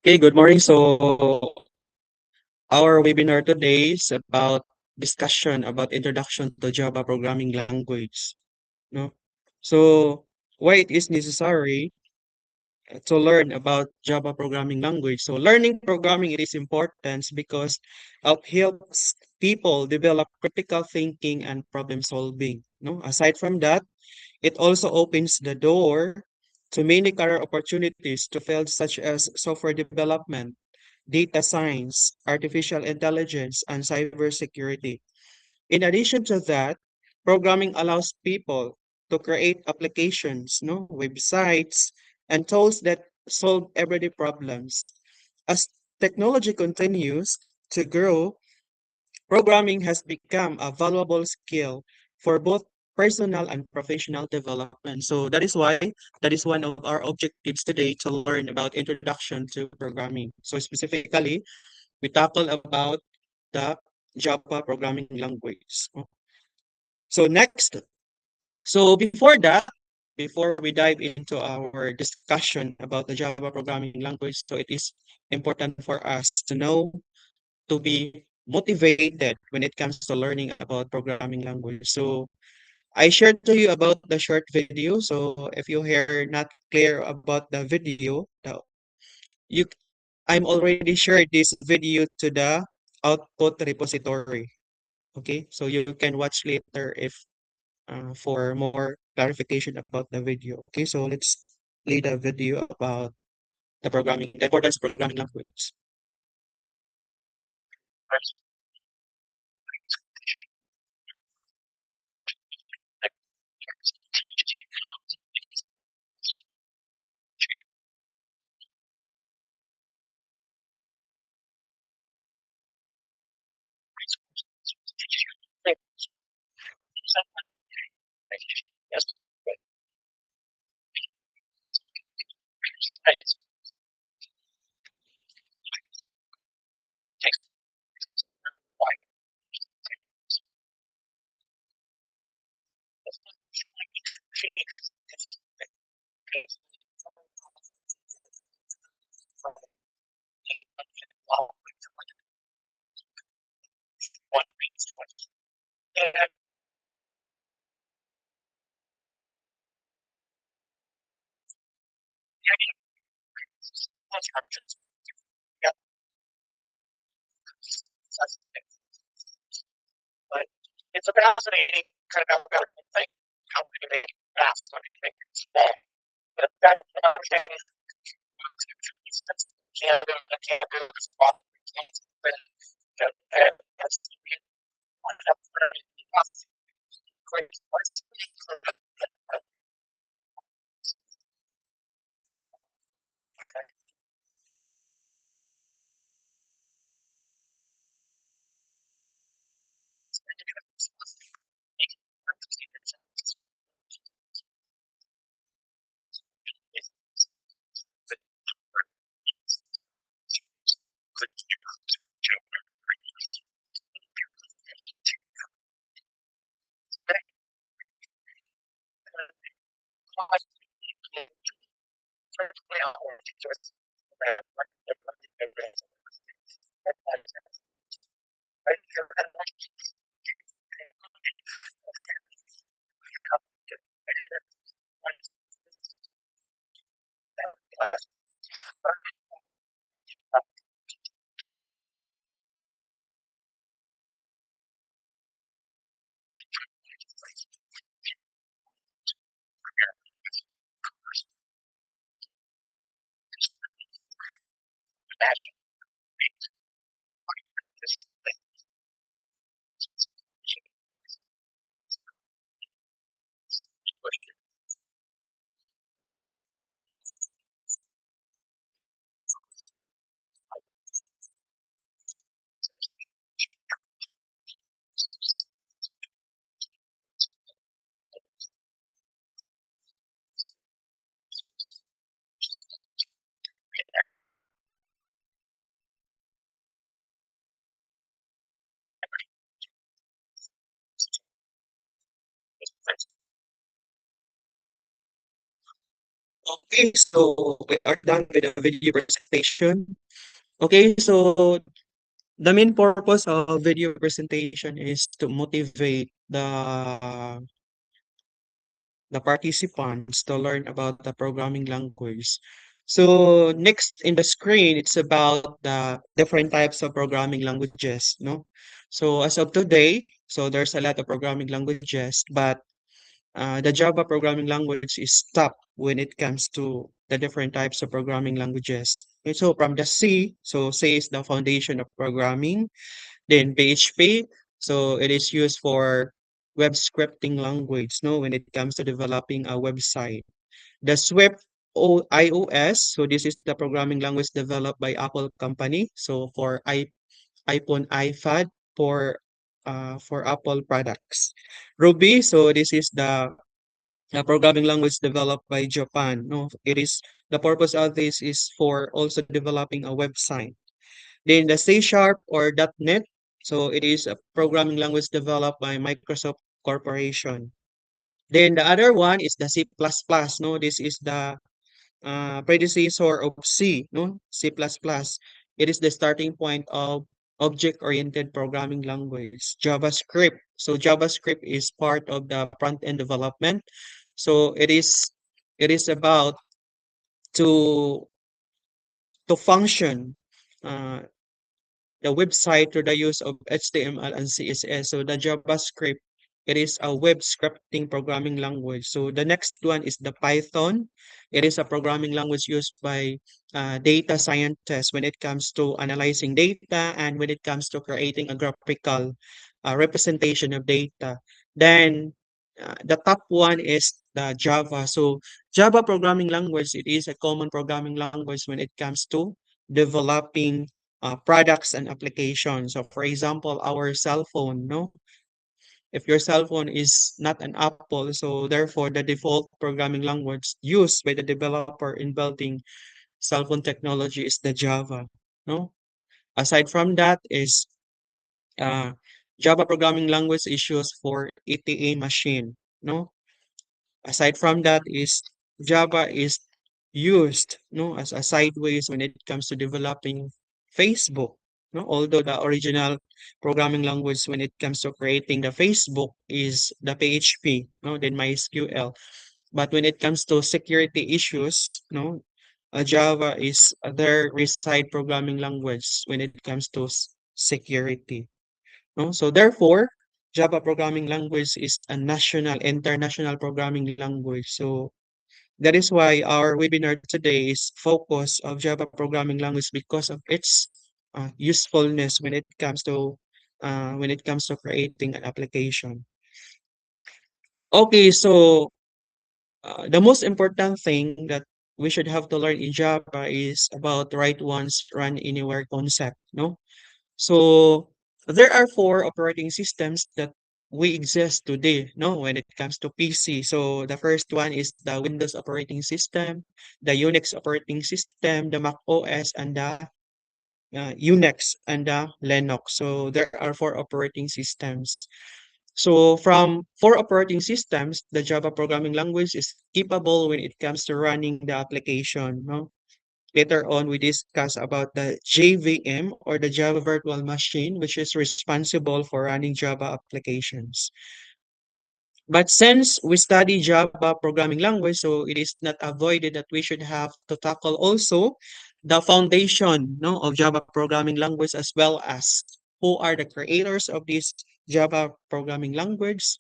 Okay, good morning. Our webinar today is about discussion about introduction to Java programming language. No? So, why it is necessary to learn about Java programming language? So, learning programming it is important because it helps people develop critical thinking and problem solving. No? Aside from that, it also opens the door to many career opportunities to fields such as software development, data science, artificial intelligence, and cybersecurity. In addition to that, programming allows people to create applications, no, websites, and tools that solve everyday problems. As technology continues to grow, programming has become a valuable skill for both personal and professional development. So that is one of our objectives today to learn about introduction to programming. So specifically, we tackle about the Java programming language. So next, so before we dive into our discussion about the Java programming language, so it is important for us to know to be motivated when it comes to learning about programming language. So I shared to you about the short video. So if you hear not clear about the video, you I'm already shared this video to the output repository. Okay, so you can watch later if for more clarification about the video. Okay, so let's play the video about the importance of programming language. Okay, so we are done with the video presentation. Okay, so the main purpose of video presentation is to motivate the participants to learn about the programming language. So next in the screen, it's about the different types of programming languages, no? So as of today, so there's a lot of programming languages, but the Java programming language is top when it comes to the different types of programming languages. And so from the C, so C is the foundation of programming. Then PHP, so it is used for web scripting language, no, when it comes to developing a website. The Swift iOS, so this is the programming language developed by Apple company. So for iPhone, iPad, for Apple products. Ruby, so this is the programming language developed by Japan. No, it is the purpose of this is for also developing a website. Then the C Sharp or .NET, so it is a programming language developed by Microsoft Corporation. Then the other one is the C++. No, this is the predecessor of C. No, C++. It is the starting point of object-oriented programming language. JavaScript. So JavaScript is part of the front-end development. So it is about to to function uh, the website through the use of HTML and CSS. So the JavaScript, it is a web scripting programming language. So the next one is the Python. It is a programming language used by data scientists when it comes to analyzing data and when it comes to creating a graphical representation of data. Then the top one is the Java. So Java programming language, it is a common programming language when it comes to developing products and applications. So for example, our cell phone, no? If your cell phone is not an Apple, so therefore the default programming language used by the developer in building cell phone technology is the Java, no? Aside from that is uh, Java programming language is used for ETA machine, no? Aside from that is Java is used, no, as a sideways when it comes to developing Facebook. No, although the original programming language when it comes to creating the Facebook is the PHP, no, then MySQL. But when it comes to security issues, no, Java is their reside programming language when it comes to security. No, so therefore, Java programming language is a national, international programming language. So that is why our webinar today is focus of Java programming language because of its usefulness when it comes to creating an application. Okay, so the most important thing that we should have to learn in Java is about write once, run anywhere concept. No, so there are four operating systems that we exist today, no, when it comes to PC. So the first one is the Windows operating system, the Unix operating system, the Mac OS, and the Unix and the Linux. So there are four operating systems. So from four operating systems, the Java programming language is capable when it comes to running the application. No? Later on, we discuss about the JVM or the Java Virtual Machine, which is responsible for running Java applications. But since we study Java programming language, so it is not avoided that we should have to tackle also the foundation, no, of Java programming language as well as who are the creators of this Java programming language,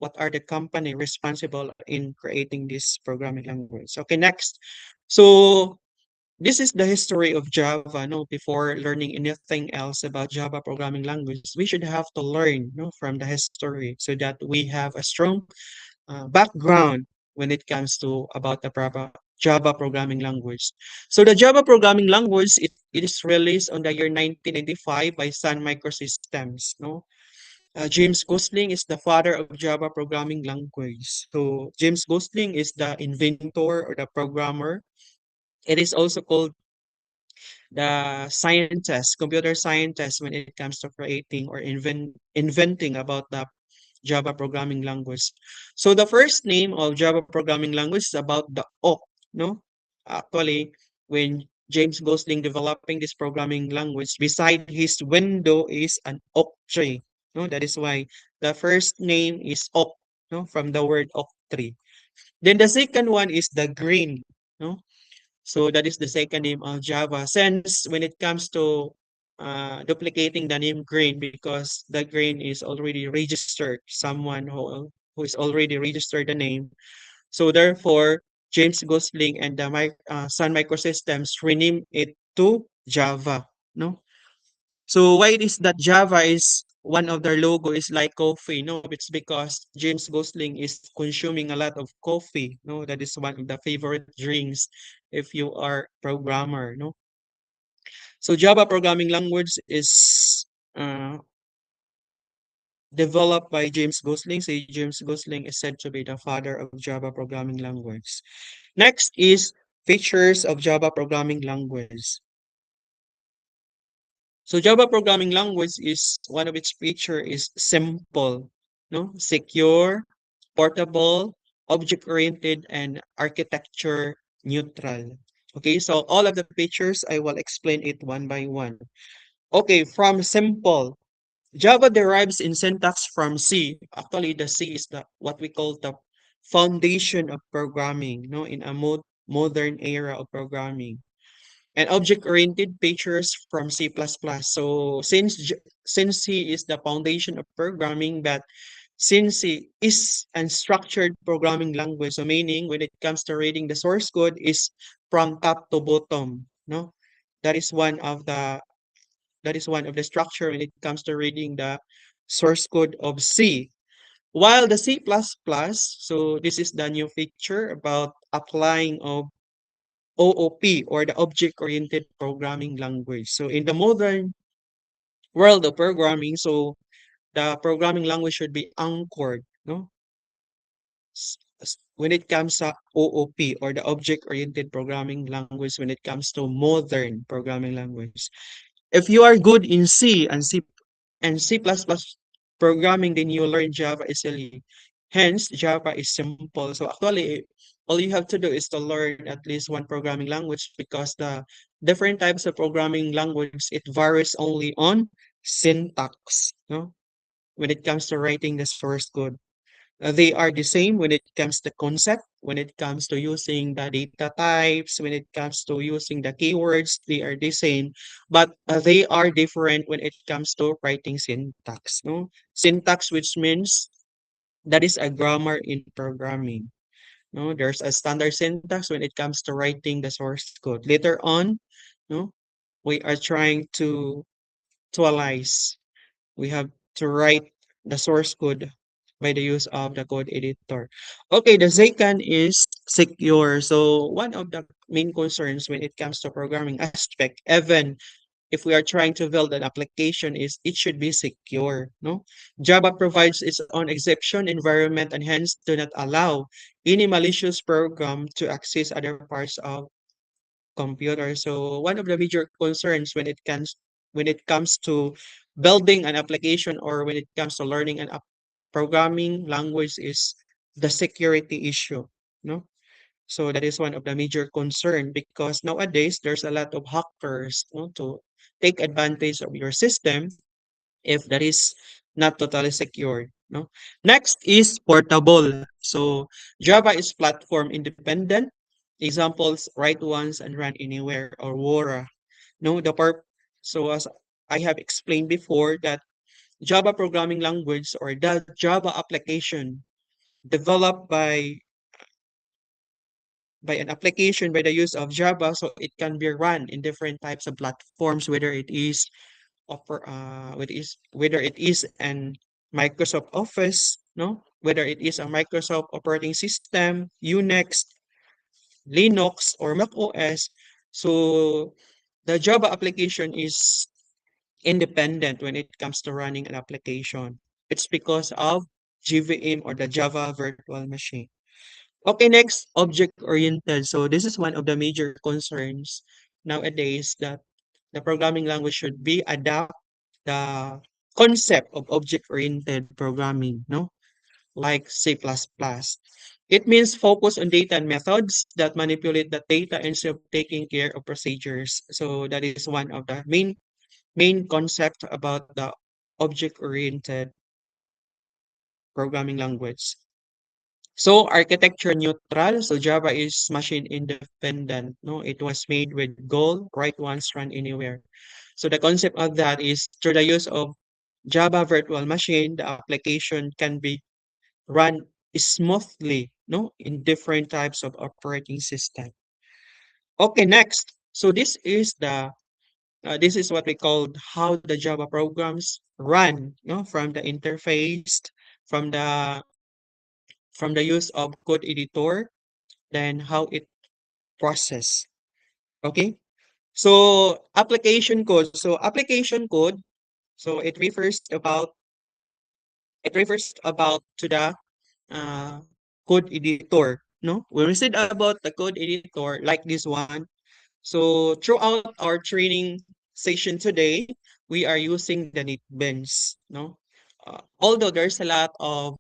what are the company responsible in creating this programming language. Okay, next. So this is the history of Java. No, before learning anything else about Java programming language, we should have to learn, no, from the history so that we have a strong background when it comes to about the Java programming language. So the Java programming language it is released on the year 1995 by Sun Microsystems. No, James Gosling is the father of Java programming language. So James Gosling is the inventor or the programmer. It is also called the scientist, computer scientist when it comes to creating or inventing about the Java programming language. So the first name of Java programming language is about the awk. no? Actually, when James Gosling developing this programming language, beside his window is an oak tree. No, that is why the first name is oak, no, from the word oak tree. Then the second one is the green, no. So that is the second name of Java. Since when it comes to duplicating the name green, because the green is already registered, someone who is already registered the name. So therefore, James Gosling and the Sun Microsystems rename it to Java. No. So why it is that Java is one of their logo is like coffee? No, it's because James Gosling is consuming a lot of coffee. No, that is one of the favorite drinks if you are programmer. No, so Java programming language is developed by James Gosling. So James Gosling is said to be the father of Java programming language. Next is features of Java programming language. So Java programming language is one of its feature is simple, no, secure, portable, object-oriented, and architecture neutral. Okay, so all of the features I will explain it one by one. Okay, from simple, Java derives in syntax from C. Actually, the C is the what we call the foundation of programming, no, in a modern era of programming and object-oriented features from C++. So since C is the foundation of programming, but since C is unstructured programming language, so meaning when it comes to reading the source code is from top to bottom, no? That is one of the that is one of the structure when it comes to reading the source code of C. While the C++, so this is the new feature about applying of OOP or the object-oriented programming language. So in the modern world of programming, so the programming language should be anchored, no? When it comes to OOP or the object-oriented programming language, when it comes to modern programming language. If you are good in C and C++ programming, then you learn Java easily. Hence, Java is simple. So actually, all you have to do is to learn at least one programming language because the different types of programming language, it varies only on syntax, no? When it comes to writing the source code. They are the same when it comes to concept, when it comes to using the data types, when it comes to using the keywords, they are the same, but they are different when it comes to writing syntax. No, syntax, which means that is a grammar in programming. No, there's a standard syntax when it comes to writing the source code. Later on, no, we are trying to actualize we have to write the source code by the use of the code editor. Okay, the second is secure. So one of the main concerns when it comes to programming aspect, even if we are trying to build an application, is it should be secure. No, Java provides its own exception environment and hence do not allow any malicious program to access other parts of computer. So one of the major concerns when it comes to building an application or when it comes to learning an programming language is the security issue. No, so that is one of the major concern because nowadays there's a lot of hackers, no, to take advantage of your system if that is not totally secure. No. Next is portable. So Java is platform independent. Examples, write once and run anywhere or Wora. No, so as I have explained before that Java programming language or the Java application developed by an application by the use of Java, so it can be run in different types of platforms, whether it is an Microsoft Office, no, whether it is a Microsoft operating system, Unix, Linux, or Mac OS. So the Java application is independent when it comes to running an application. It's because of JVM or the Java Virtual Machine. Okay, next, object-oriented. So this is one of the major concerns nowadays that the programming language should be adapt the concept of object-oriented programming, no? Like C++. It means focus on data and methods that manipulate the data instead of taking care of procedures. So that is one of the main concept about the object-oriented programming language. So architecture neutral. So Java is machine independent. No, it was made with goal, write once, run anywhere. So the concept of that is through the use of Java virtual machine, the application can be run smoothly, no, in different types of operating system. Okay, next. So this is what we call how the Java programs run, no, from the interface, from the from the use of code editor, then how it process. Okay? So application code. So application code, so it refers about to the uh, code editor. No, when we said about the code editor like this one, so throughout our training session today, we are using the NetBeans. No, although there's a lot of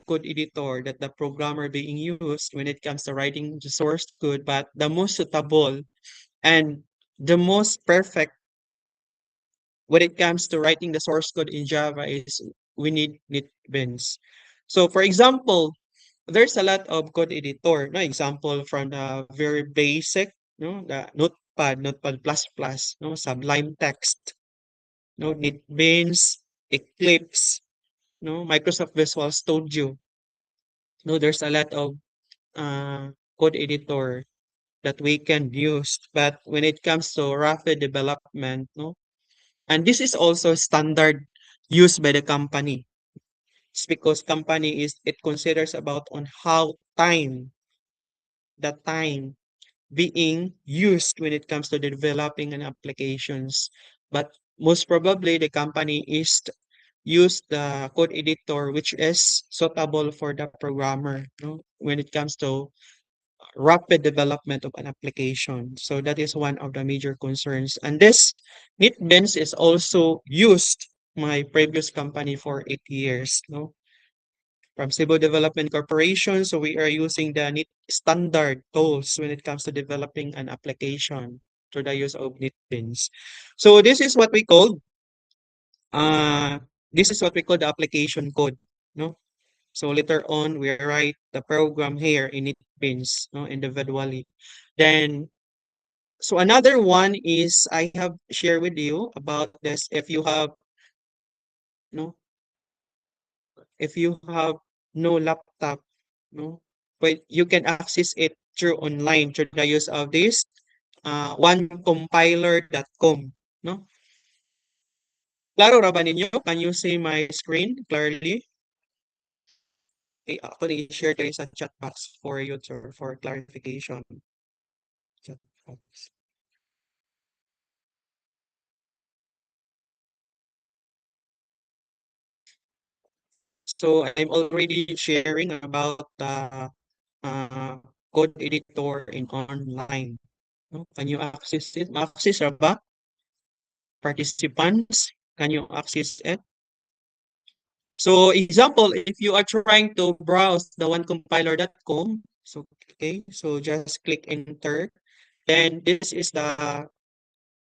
code editor that the programmer being used when it comes to writing the source code, but the most suitable and the most perfect when it comes to writing the source code in Java is we need NetBeans. So for example, there's a lot of code editor. No example from the very basic, no, the Notepad plus plus, no, Sublime Text, no, NetBeans, Eclipse, no, Microsoft Visual Studio. No, there's a lot of uh, code editor that we can use. But when it comes to rapid development, no, and this is also standard used by the company. It's because company is it considers about on how the time being used when it comes to developing an applications. But most probably the company is use the code editor which is suitable for the programmer, no, when it comes to rapid development of an application. So that is one of the major concerns. And this NetBeans is also used my previous company for 8 years, no? From Civil Development Corporation, so we are using the NET standard tools when it comes to developing an application through the use of NetBeans. So uh this is what we call the application code, no? So later on, we write the program here in NetBeans, no, individually. Then, so another one is I have shared with you about this. No, if you have no laptop, no, but you can access it through online through the use of this onecompiler.com. No, klaro ra ba ninyo? Can you see my screen clearly? Actually, share this sa chat box for you for clarification. Chat box. So I'm already sharing about the uh, code editor in online. No? Can you access it? Access ra ba? Participants, can you access it? So example, if you are trying to browse the onecompiler.com, so okay, so just click enter. Then this is the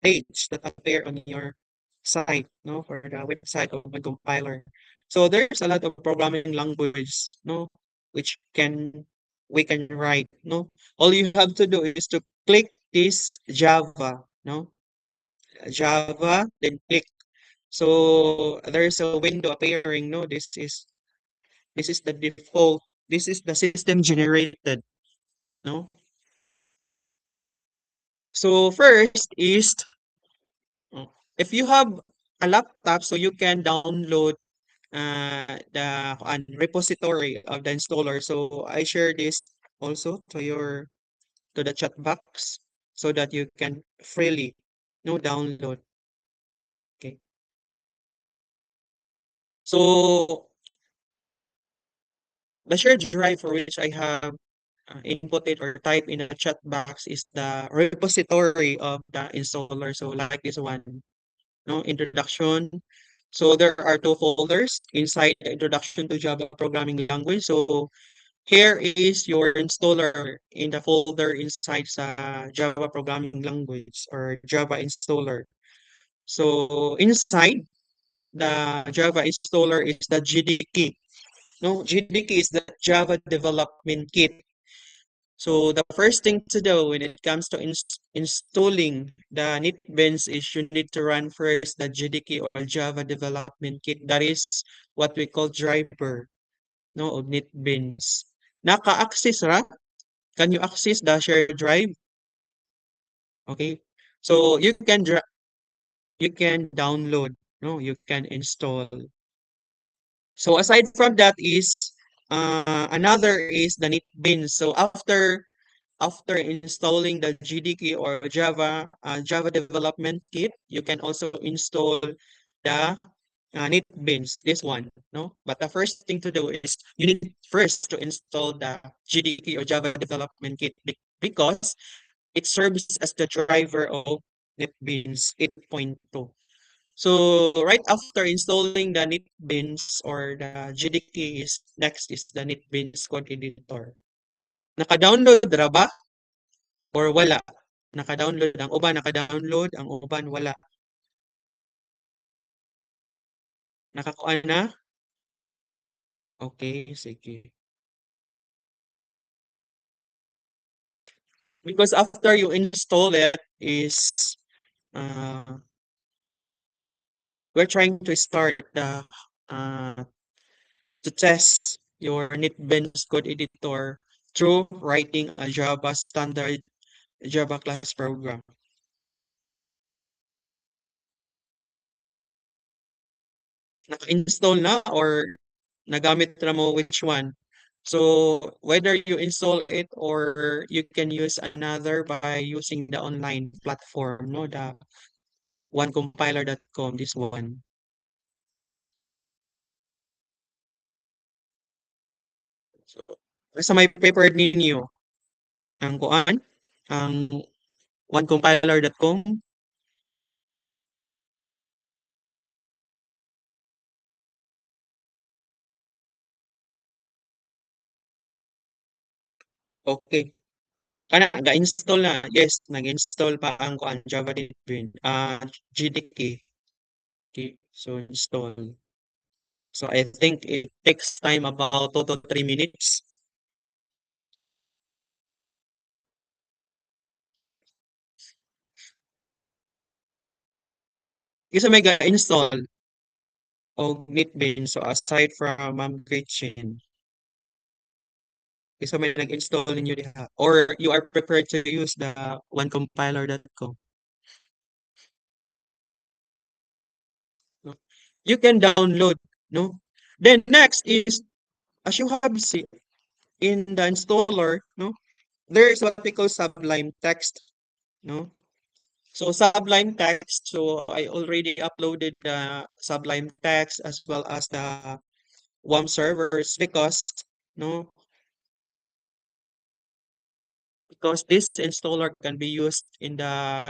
page that appear on your site, no, for the website of the compiler. So there's a lot of programming language, no, which we can write, no. All you have to do is to click this Java, no, Java, then click. So there's a window appearing, no. This is the default. This is the system generated, no. So first is if you have a laptop, so you can download the repository of the installer. So I share this also to the chat box so that you can freely no download. Okay. So the shared drive for which I have inputted or type in the chat box is the repository of the installer. So like this one, no introduction, So there are two folders inside the Introduction to Java Programming Language. So here is your installer in the folder inside sa Java Programming Language or Java installer. So inside the Java installer is the GDK. No, GDK is the Java Development Kit. So the first thing to do when it comes to installing the NetBeans is you need to run first the GDK or Java Development Kit. That is what we call driver, no, of NetBeans. Naka-access ra? Can you access the shared drive? Okay. So you can download, no, you can install. So aside from that is another is the NetBeans. So after installing the GDK or Java Development Kit, you can also install the NetBeans, this one, no? But the first thing to do is you need first to install the GDK or Java Development Kit because it serves as the driver of NetBeans 8.2. So right after installing the NetBeans or the GDK is next is the NetBeans code editor. Naka-download ra ba or wala? Naka-download ang uban, naka-download ang uban wala. Nakakuha na? Okay, sige. Because after you install it is uh, we're trying to start the uh, to test your NetBeans code editor through writing a Java standard Java class program. Naka-install na or nagamit na mo which one? So whether you install it or you can use another by using the online platform, no, the onecompiler.com, this one. So, sa may prepared ninyo, ang kuan, ang onecompiler.com. Okay. Kana ga-install na. Yes, nag-install pa ang kuan Java Deepin, GDK. Okay, so install. So I think it takes time about 2 to 3 minutes. Isa may ga-install og NetBeans. So aside from Ma'am Gretchen, isa may nag-install ninyo diha or you are prepared to use the onecompiler.com. No? You can download, no? Then next is as you have seen in the installer, no? There is what we call Sublime Text, no? So Sublime Text, so I already uploaded the Sublime Text as well as the WAM servers no because this installer can be used in the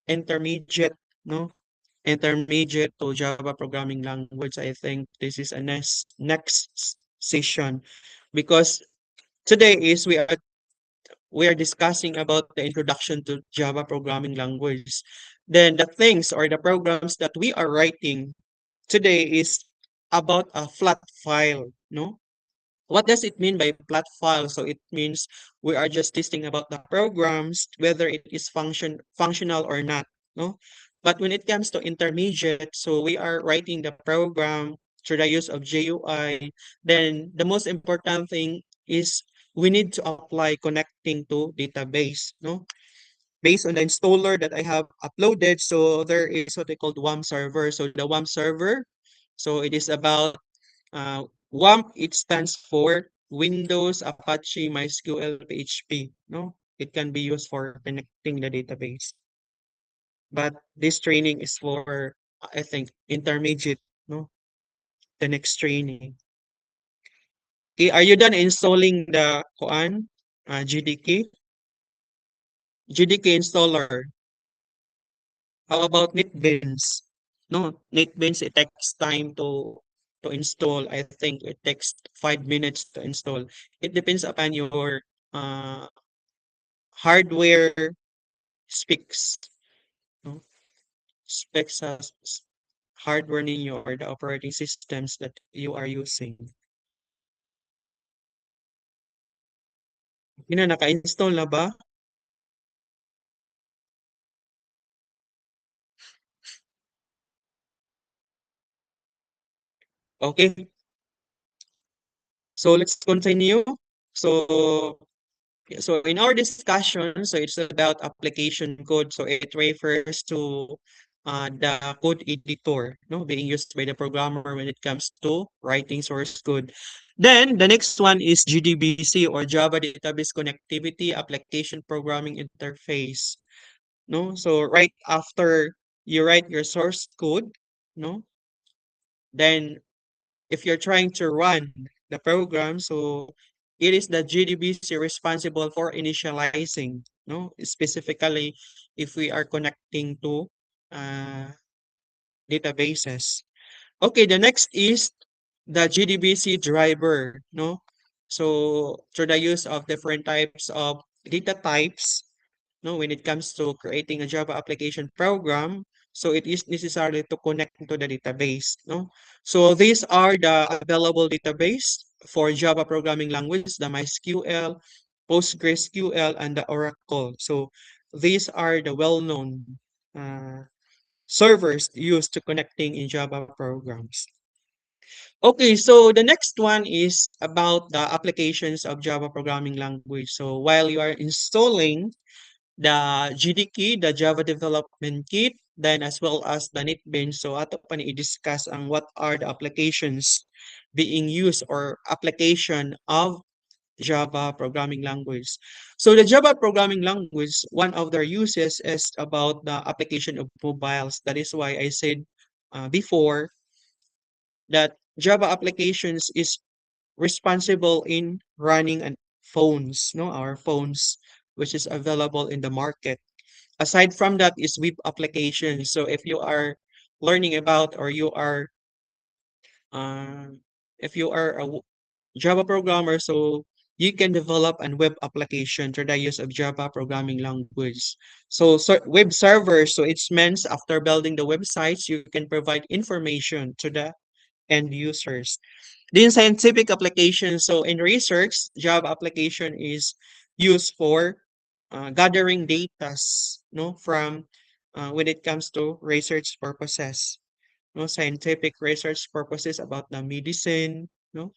intermediate no intermediate to Java programming language. I think this is a next session because today is we are discussing about the introduction to Java programming language. Then the things or the programs that we are writing today is about a flat file, no? What does it mean by flat file? So it means we are just testing about the programs, whether it is functional or not, no? But when it comes to intermediate, so we are writing the program through the use of GUI. Then the most important thing is we need to apply connecting to database, no? Based on the installer that I have uploaded, so there is what they call WAM server. So the WAM server, so it is about WAMP, it stands for Windows Apache MySQL PHP, no? It can be used for connecting the database. But this training is for, I think, intermediate, no? The next training. Okay, are you done installing the kuan, GDK? GDK installer. How about NetBeans? No, NetBeans, it takes time to install. I think it takes 5 minutes to install. It depends upon your uh, hardware specs. No? Specs as hardware ninyo or the operating systems that you are using. Yun na, naka-install na ba? Okay, so let's continue. So so in our discussion, so it's about application code. So it refers to the code editor, no, being used by the programmer when it comes to writing source code. Then the next one is JDBC or Java Database Connectivity Application Programming Interface. No, so right after you write your source code, no, then if you're trying to run the program, so it is the JDBC responsible for initializing, no? Specifically, if we are connecting to uh, databases. Okay, the next is the JDBC driver, no? So through the use of different types of data types, no, when it comes to creating a Java application program, so it is necessary to connect to the database, no? So these are the available database for Java programming language, the MySQL, PostgreSQL, and the Oracle. So these are the well-known servers used to connecting in Java programs. Okay, so the next one is about the applications of Java programming language. So while you are installing the GDK, the Java Development Kit, then as well as the NetBeans. So ato pa ni i-discuss ang what are the applications being used or application of Java programming language. So the Java programming language, one of their uses is about the application of mobiles. That is why I said before that Java applications is responsible in running on phones, no, our phones, which is available in the market. Aside from that is web applications. So learning about or you are um, if you are a Java programmer, so you can develop a web application through the use of Java programming language. So web servers, so it means after building the websites, you can provide information to the end users. Then scientific application. So in research, Java application is used for gathering data, no, from when it comes to research purposes, no, scientific research purposes about the medicine, no,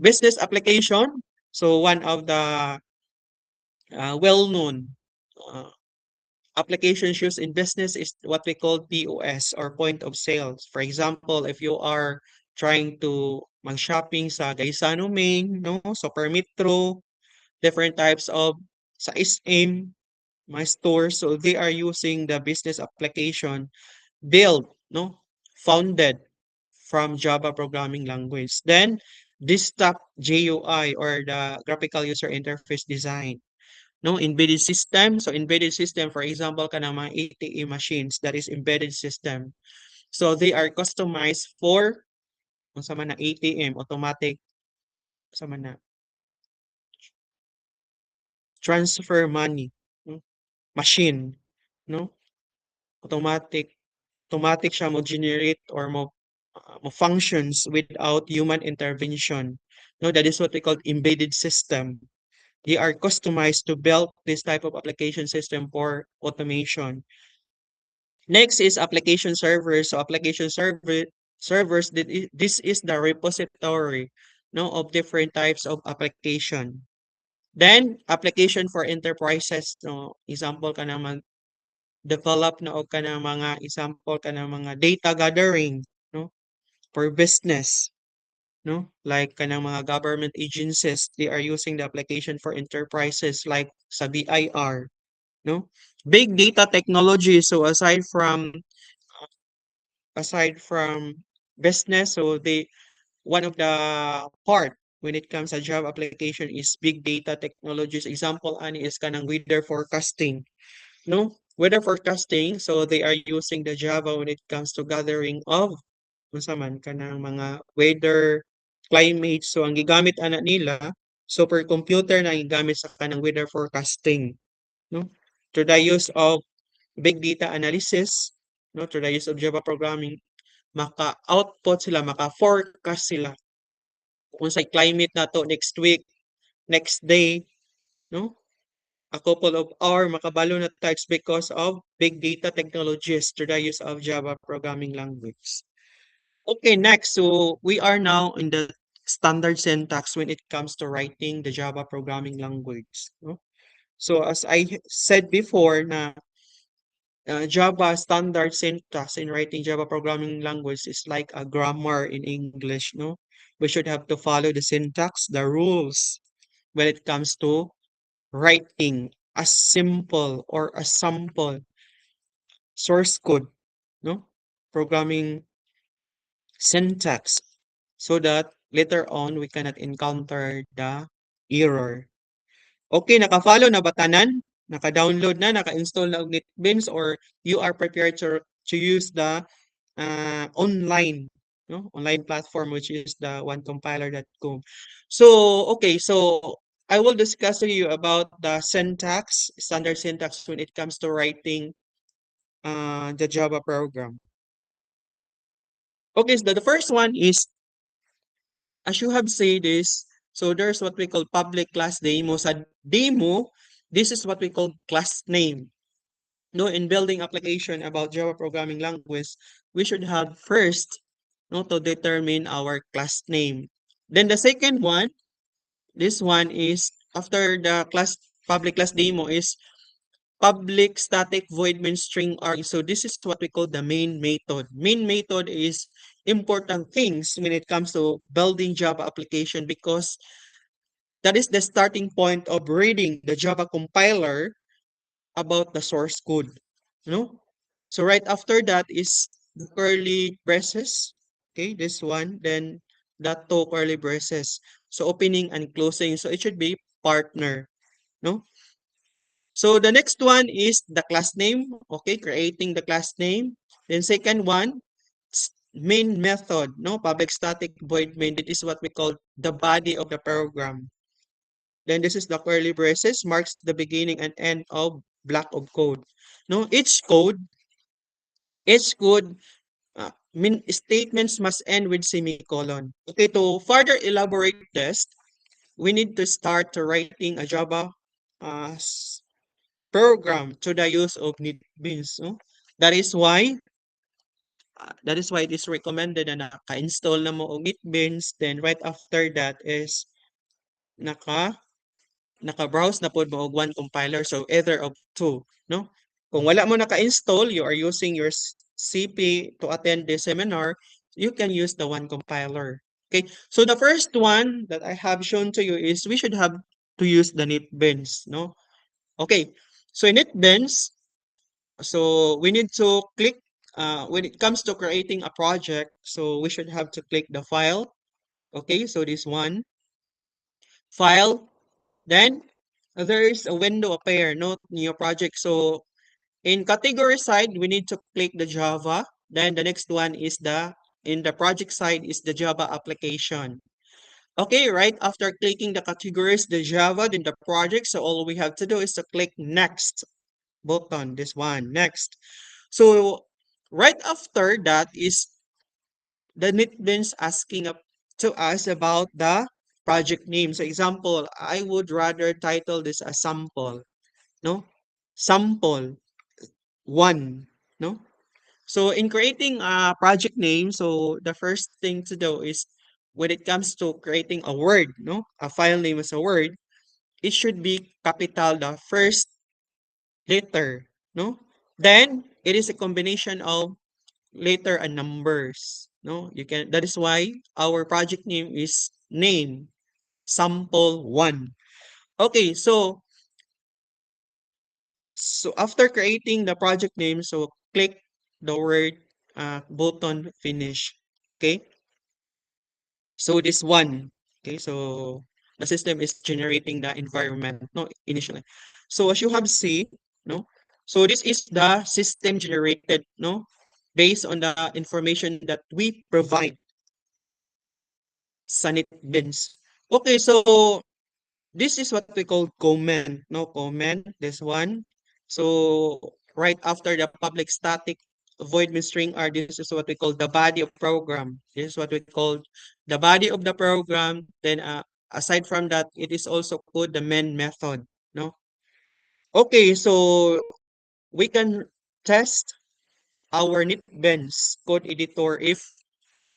business application. So one of the well-known uh, applications used in business is what we call POS or point of sales. For example, if you are trying to mag-shopping sa Gaisano Main, no, Super Metro, different types of sa SM, my stores, so they are using the business application built, no, founded from Java programming language. Then desktop GUI or the graphical user interface design. No, embedded system. So embedded system, for example, kanang mga ATE machines, that is embedded system. So they are customized for unsa man na ATM, automatic unsa man na transfer money, no? Machine, no? Automatic automatic siya mo generate or mo functions without human intervention. No, that is what we call embedded system. They are customized to build this type of application system for automation. Next is application servers. So application servers, this is the repository, no, of different types of application. Then application for enterprises, no, example ka na develop na og ka ng mga example ka ng mga data gathering, no, for business, no, like ka ng mga government agencies, they are using the application for enterprises like sa BIR, no, big data technology. So aside from business, so they one of the part when it comes to job application is big data technologies. Example ani is kanang weather forecasting, no? weather forecasting. So they are using the Java when it comes to gathering of unsa man kanang mga weather, climate. So ang gigamit ana nila, supercomputer na gigamit sa kanang weather forecasting, no? Through the use of big data analysis, no? Through the use of Java programming, maka-output sila, maka-forecast sila kung unsay climate nato next week, next day, no? A couple of hour makabalo na types because of big data technologies through the use of Java programming language. Okay, next. So we are now in the standard syntax when it comes to writing the Java programming language. No? So as I said before, na Java standard syntax in writing Java programming language is like a grammar in English. No, we should have to follow the syntax, the rules when it comes to writing a simple or a sample source code. No, programming syntax so that later on we cannot encounter the error. Okay, naka-follow na ba tanan? Naka-download na, naka-install na og NetBeans or you are prepared to use the online no online platform which is the onecompiler.com. So okay, so I will discuss to you about the syntax, standard syntax when it comes to writing the Java program. Okay, so the first one is, as you have said is, so there's what we call public class demo. Sa demo, this is what we call class name. No, in building application about Java programming language, we should have first no to determine our class name. Then the second one, this one is after the class public class demo is public static void main string arg. So this is what we call the main method. Main method is important things when it comes to building Java application because that is the starting point of reading the Java compiler about the source code. You know? So right after that is the curly braces. Okay, this one. Then that two curly braces. So opening and closing. So it should be partner. No? So the next one is the class name. Okay, creating the class name. Then second one, main method. No, public static void main. That is what we call the body of the program. Then this is the curly braces, marks the beginning and end of block of code. No, each code statements must end with semicolon. Okay, to further elaborate this, we need to start to writing a Java uh, program to the use of NetBeans. No? That is why it is recommended na naka-install na mo og NetBeans. Then right after that is naka naka-browse na pod mo og one compiler. So either of two, no? Kung wala mo naka-install, you are using your CP to attend this seminar, you can use the one compiler. Okay, so the first one that I have shown to you is we should have to use the NetBeans, no? Okay, so in NetBeans, so we need to click when it comes to creating a project, so we should have to click the file. Okay, so this one, file, then there is a window appear, no new project. So in category side, we need to click the Java. Then the next one is in the project side is the Java application. Okay, right after clicking the categories, the Java, then the project. So all we have to do is to click next button, this one, next. So right after that is the NetBeans asking to us about the project name. So example, I would rather title this as sample, no? Sample one, no? So in creating a project name, so the first thing to do is when it comes to creating a word, no? A file name as a word, it should be capital the first letter, no? Then it is a combination of letter and numbers, no? You can that is why our project name is name sample one. Okay, so after creating the project name, so click the word button finish. Okay, so this one. Okay, so the system is generating the environment, no, initially. So as you have seen, no, So this is the system generated, no, based on the information that we provide sa NetBeans. Okay, so this is what we call comment, no, comment, this one. So right after the public static void main string R, this is what we call the body of program. This is what we call the body of the program. Then aside from that, it is also called the main method, no. Okay, so we can test our NetBeans code editor if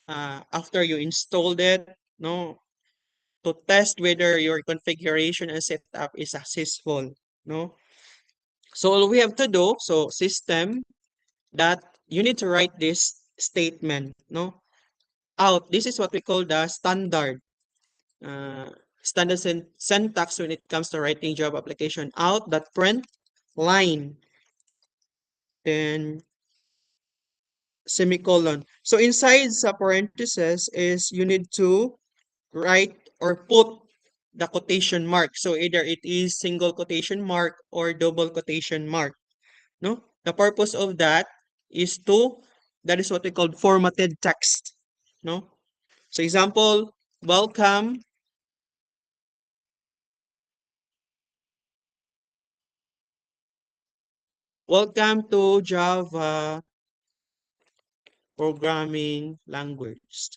after you installed it, no, to test whether your configuration and setup is successful, no. So all we have to do, so system, that you need to write this statement, no, out. This is what we call the standard uh, syntax when it comes to writing Java application. Out that print line, then semicolon. So inside sa parentheses is you need to write or put the quotation mark. So either it is single quotation mark or double quotation mark. No? The purpose of that is to, that is what we call formatted text. No? So example, welcome, welcome to Java programming language.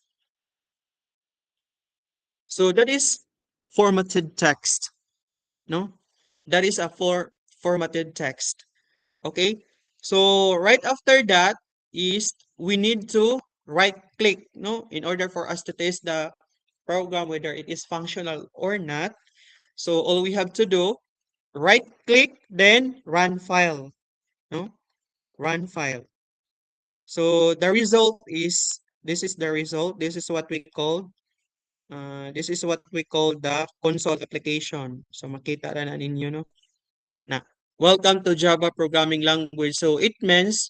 So that is formatted text. No? That is a formatted text. Okay? So right after that is we need to right click, no, in order for us to test the program whether it is functional or not. So all we have to do, right click, then run file, no, run file. So the result is, this is the result. This is what we call the console application. So makita na ninyo, no, na welcome to Java programming language. So it means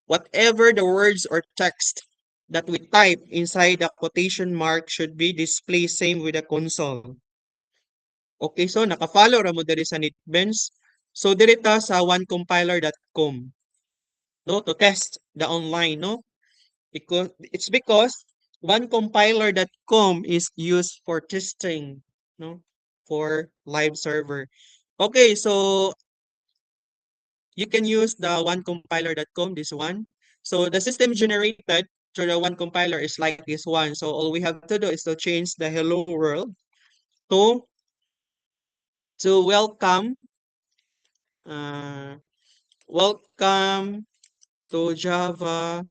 whatever the words or text that we type inside the quotation mark should be displayed same with the console. Okay, so naka-follow ra mo diri sa NetBeans. So diri ta sa onecompiler.com, no, to test the online, no? Because onecompiler.com is used for testing, no, for live server. Okay, so you can use the onecompiler.com, this one. So the system generated through the one compiler is like this one. So all we have to do is to change the hello world to welcome, uh, welcome to Java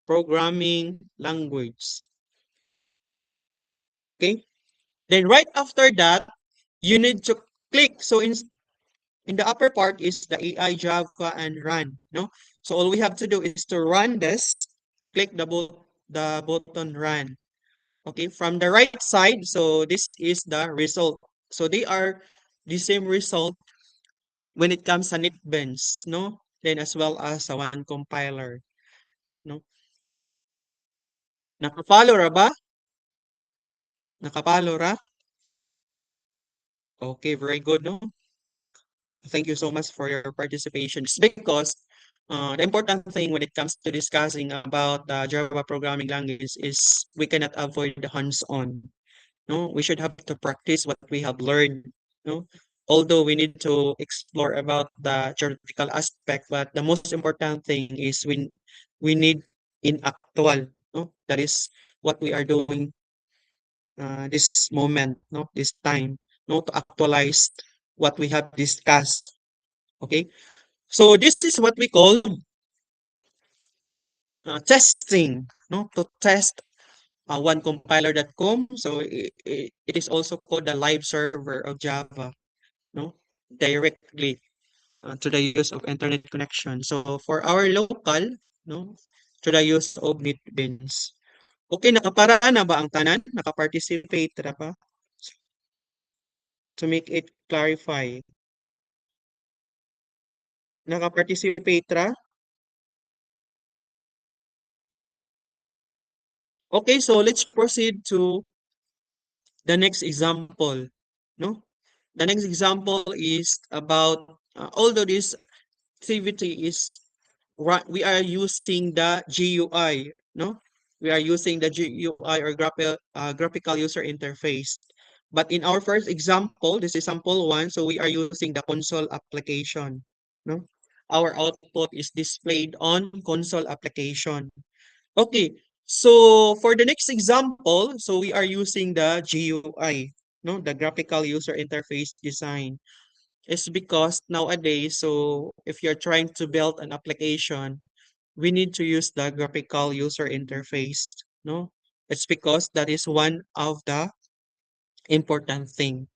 programming language. Okay. Then right after that, you need to click. So in the upper part is the AI Java and run. No. So all we have to do is to run this. Click the button run. Okay, from the right side, so this is the result. So they are the same result when it comes to NetBeans, no? Then as well as sa one compiler, no? Nakapalo ra ba? Nakapalo ra? Okay, very good, no? Thank you so much for your participation. It's because the important thing when it comes to discussing about the Java programming language is we cannot avoid the hands-on. No, we should have to practice what we have learned. No, although we need to explore about the theoretical aspect, but the most important thing is we need in actual. No, that is what we are doing this moment. No, this time. No, to actualize what we have discussed. Okay, so this is what we call testing. No, to test onecompiler.com. So it is also called the live server of Java, no, directly to the use of internet connection. So for our local, no, to the use of NetBeans. Okay, nakapara na ba ang tanan? Nakaparticipate na ba? To make it clarify. Nakaparticipate ra? Okay, so let's proceed to the next example, no? The next example is about although this activity is right, we are using the GUI, no? We are using the GUI or graphical user interface. But in our first example, this is sample one, so we are using the console application, no? Our output is displayed on console application. Okay, so for the next example, so we are using the GUI, no? The graphical user interface design. It's because nowadays, so if you're trying to build an application, we need to use the graphical user interface, no? It's because that is one of the important thing.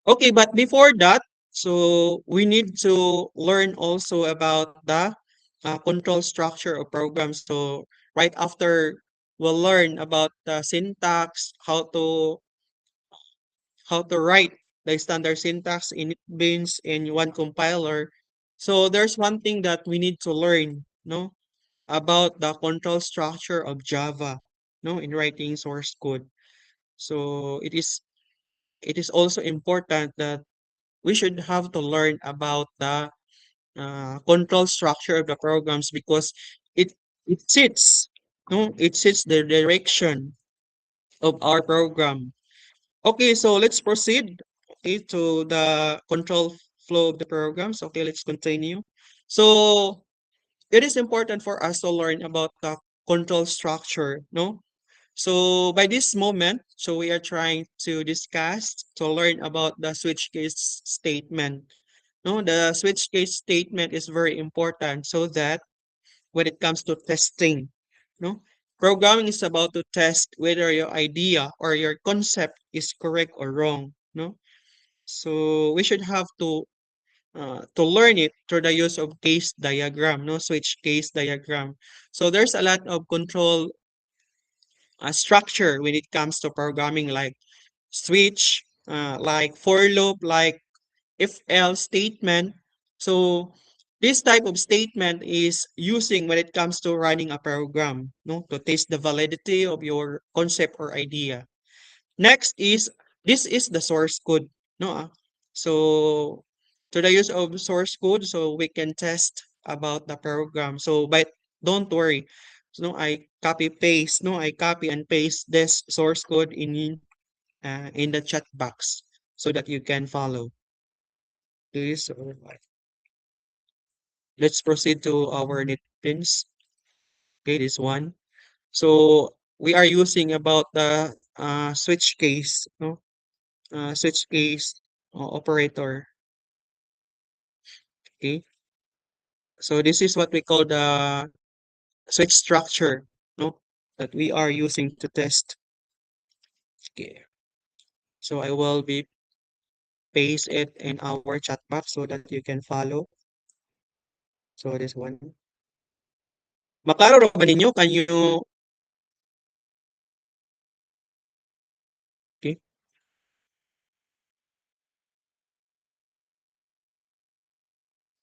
Okay, but before that, so we need to learn also about the control structure of programs. So right after we'll learn about the syntax, how to write the standard syntax in beans in one compiler. So there's one thing that we need to learn, no, about the control structure of Java, no, in writing source code. So it is also important that we should have to learn about the control structure of the programs because it it sits, no, it sits the direction of our program. Okay, so let's proceed, okay, to the control flow of the programs. Okay, let's continue. So it is important for us to learn about the control structure, no? So by this moment, so we are trying to discuss to learn about the switch case statement. No, the switch case statement is very important so that when it comes to testing, no, programming is about to test whether your idea or your concept is correct or wrong, no. So we should have to learn it through the use of case diagram, no, switch case diagram. So there's a lot of control structure when it comes to programming, like switch, like for loop, like if else statement. So this type of statement is using when it comes to running a program, no, to test the validity of your concept or idea. Next is this is the source code, no. So to the use of source code, so we can test about the program. So but don't worry. So no, I copy and paste this source code in the chat box so that you can follow. This let's proceed to our netlines. Okay, this one. So we are using about the switch case, no? Switch case operator. Okay. So this is what we call the switch structure, no? That we are using to test. Okay. So I will be paste it in our chat box so that you can follow. So this one. Maklaro ra ba ninyo? Can you okay?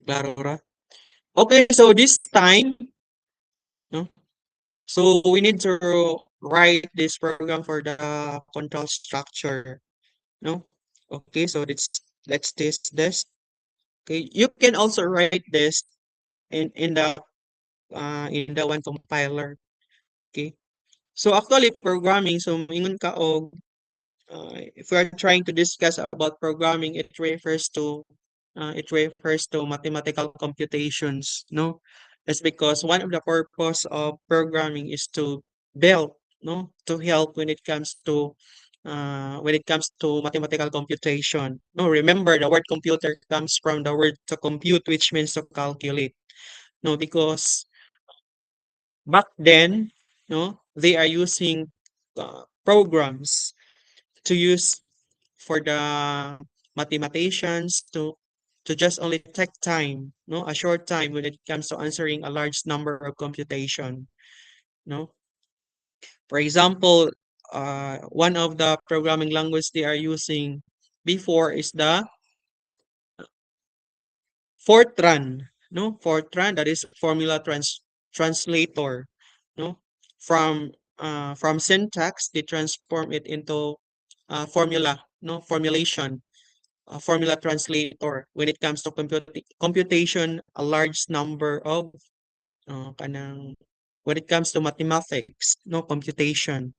Klaro ra? Okay, so this time, no? So we need to write this program for the control structure, no? Okay, so let's test this. Okay, you can also write this in the one compiler. Okay. So actually programming, so ingon ka og if we are trying to discuss about programming, it refers to mathematical computations, no? It's because one of the purpose of programming is to build, no, to help when it comes to mathematical computation. No, remember the word computer comes from the word to compute, which means to calculate. No, because back then, no, they are using programs to use for the mathematicians to just only take time, no, a short time when it comes to answering a large number of computation, no. For example, one of the programming language they are using before is the Fortran, no, Fortran, that is formula translator, no, from syntax they transform it into formula, no, formulation. formula translator when it comes to computation, a large number of kanang when it comes to mathematics, no computation.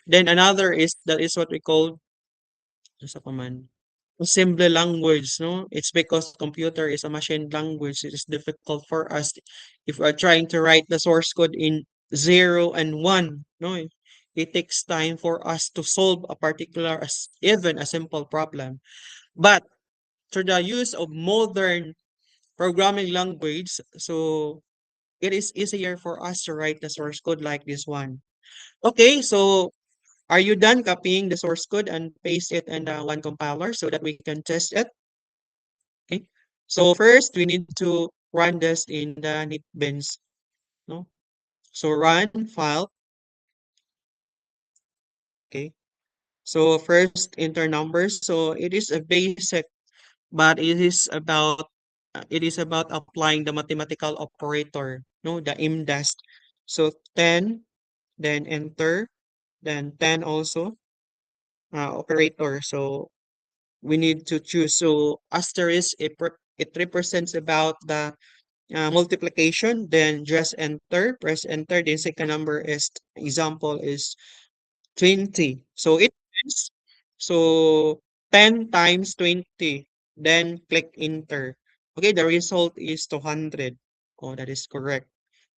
Then another is that is what we call sa pa man assembly language, no? It's because computer is a machine language. It is difficult for us if we are trying to write the source code in 0 and 1, no? It takes time for us to solve a particular, even a simple problem. But through the use of modern programming language, so it is easier for us to write the source code like this one. Okay, so are you done copying the source code and paste it in the one compiler so that we can test it? Okay. So first we need to run this in the NetBeans. No? So run file. Okay. So first enter numbers. So it is a basic, but it is about applying the mathematical operator, no, the MDAS. So 10, then enter, then 10 also, operator. So we need to choose. So asterisk, it represents about the multiplication, then just enter, press enter. The second number is, example is 20. So it is, so 10 times 20, then click enter. Okay, the result is 200. Oh, that is correct.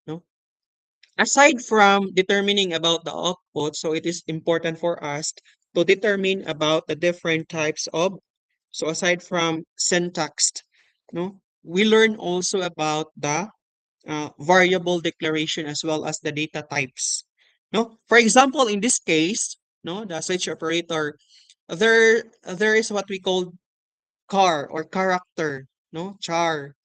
No? Aside from determining about the output, so it is important for us to determine about the different types of, so aside from syntax, no, we learn also about the variable declaration as well as the data types. No, for example, in this case, no, the switch operator, there is what we call car or character, no, char,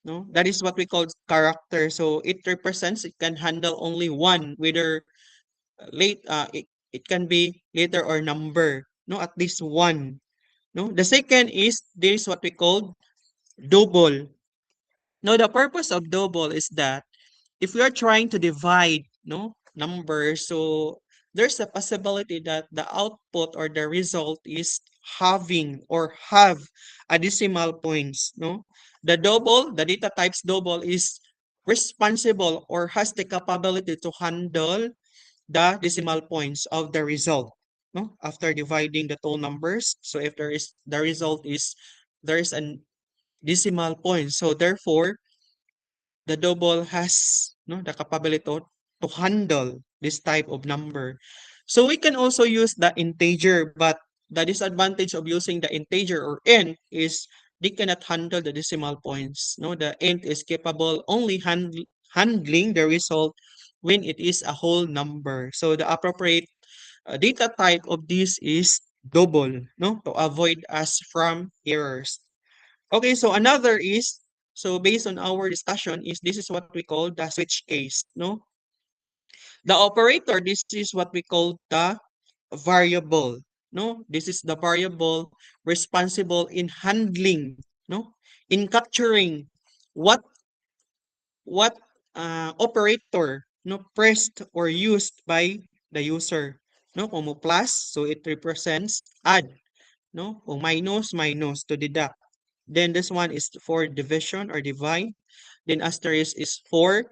no, that is what we call character. So it represents, it can handle only one, whether it can be letter or number, no, at least one. No, the second is this what we call double. Now the purpose of double is that if we are trying to divide, no, numbers, so there's a possibility that the output or the result is having or have a decimal points, no. The data types double is responsible or has the capability to handle the decimal points of the result, no, after dividing the two numbers. So if there is, the result is, there is an decimal point, so therefore the double has, no, the capability to handle this type of number. So we can also use the integer, but the disadvantage of using the integer or int is they cannot handle the decimal points. No, the int is capable only handling the result when it is a whole number. So the appropriate data type of this is double, no, to avoid us from errors. Okay, so another is, so based on our discussion is this is what we call the switch case, no? The operator, this is what we call the variable, no? This is the variable responsible in handling, no? In capturing what what operator, no, pressed or used by the user, no? Kung mo plus, so it represents add, no? Kung minus, minus to deduct. Then this one is for division or divide. Then asterisk is for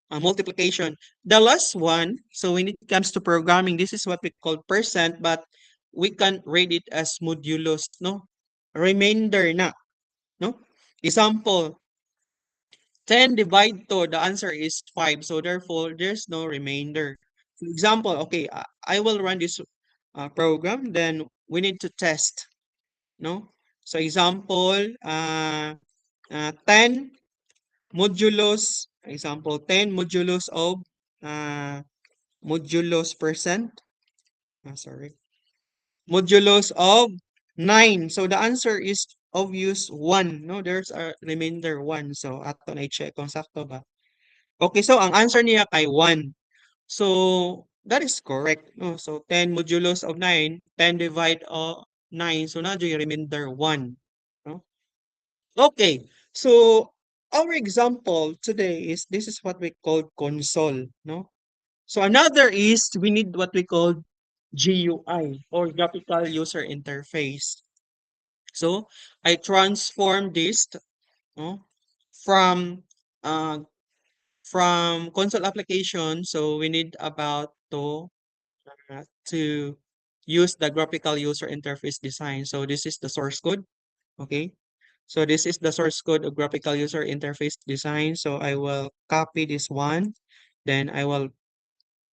multiplication. The last one, so when it comes to programming, this is what we call percent, but we can read it as modulus, no? Remainder na, no? Example, 10 divide to, the answer is 5. So therefore, there's no remainder. For example, okay, I will run this program, then we need to test, no? So example, 10 modulus, example, 10 modulus of modulus percent, sorry, modulus of 9. So the answer is obvious 1. No, there's a remainder 1. So ato na i-check kung sakto ba. Okay, so ang answer niya kay 1. So that is correct. No? So 10 modulus of 9, 10 divide of 9. So na remainder 1. No? Okay, so our example today is this is what we call console, no? So another is we need what we call GUI or graphical user interface. So I transform this no, from uh, from console application. So we need about to use the graphical user interface design. So this is the source code. Okay. So this is the source code of graphical user interface design. So I will copy this one. Then I will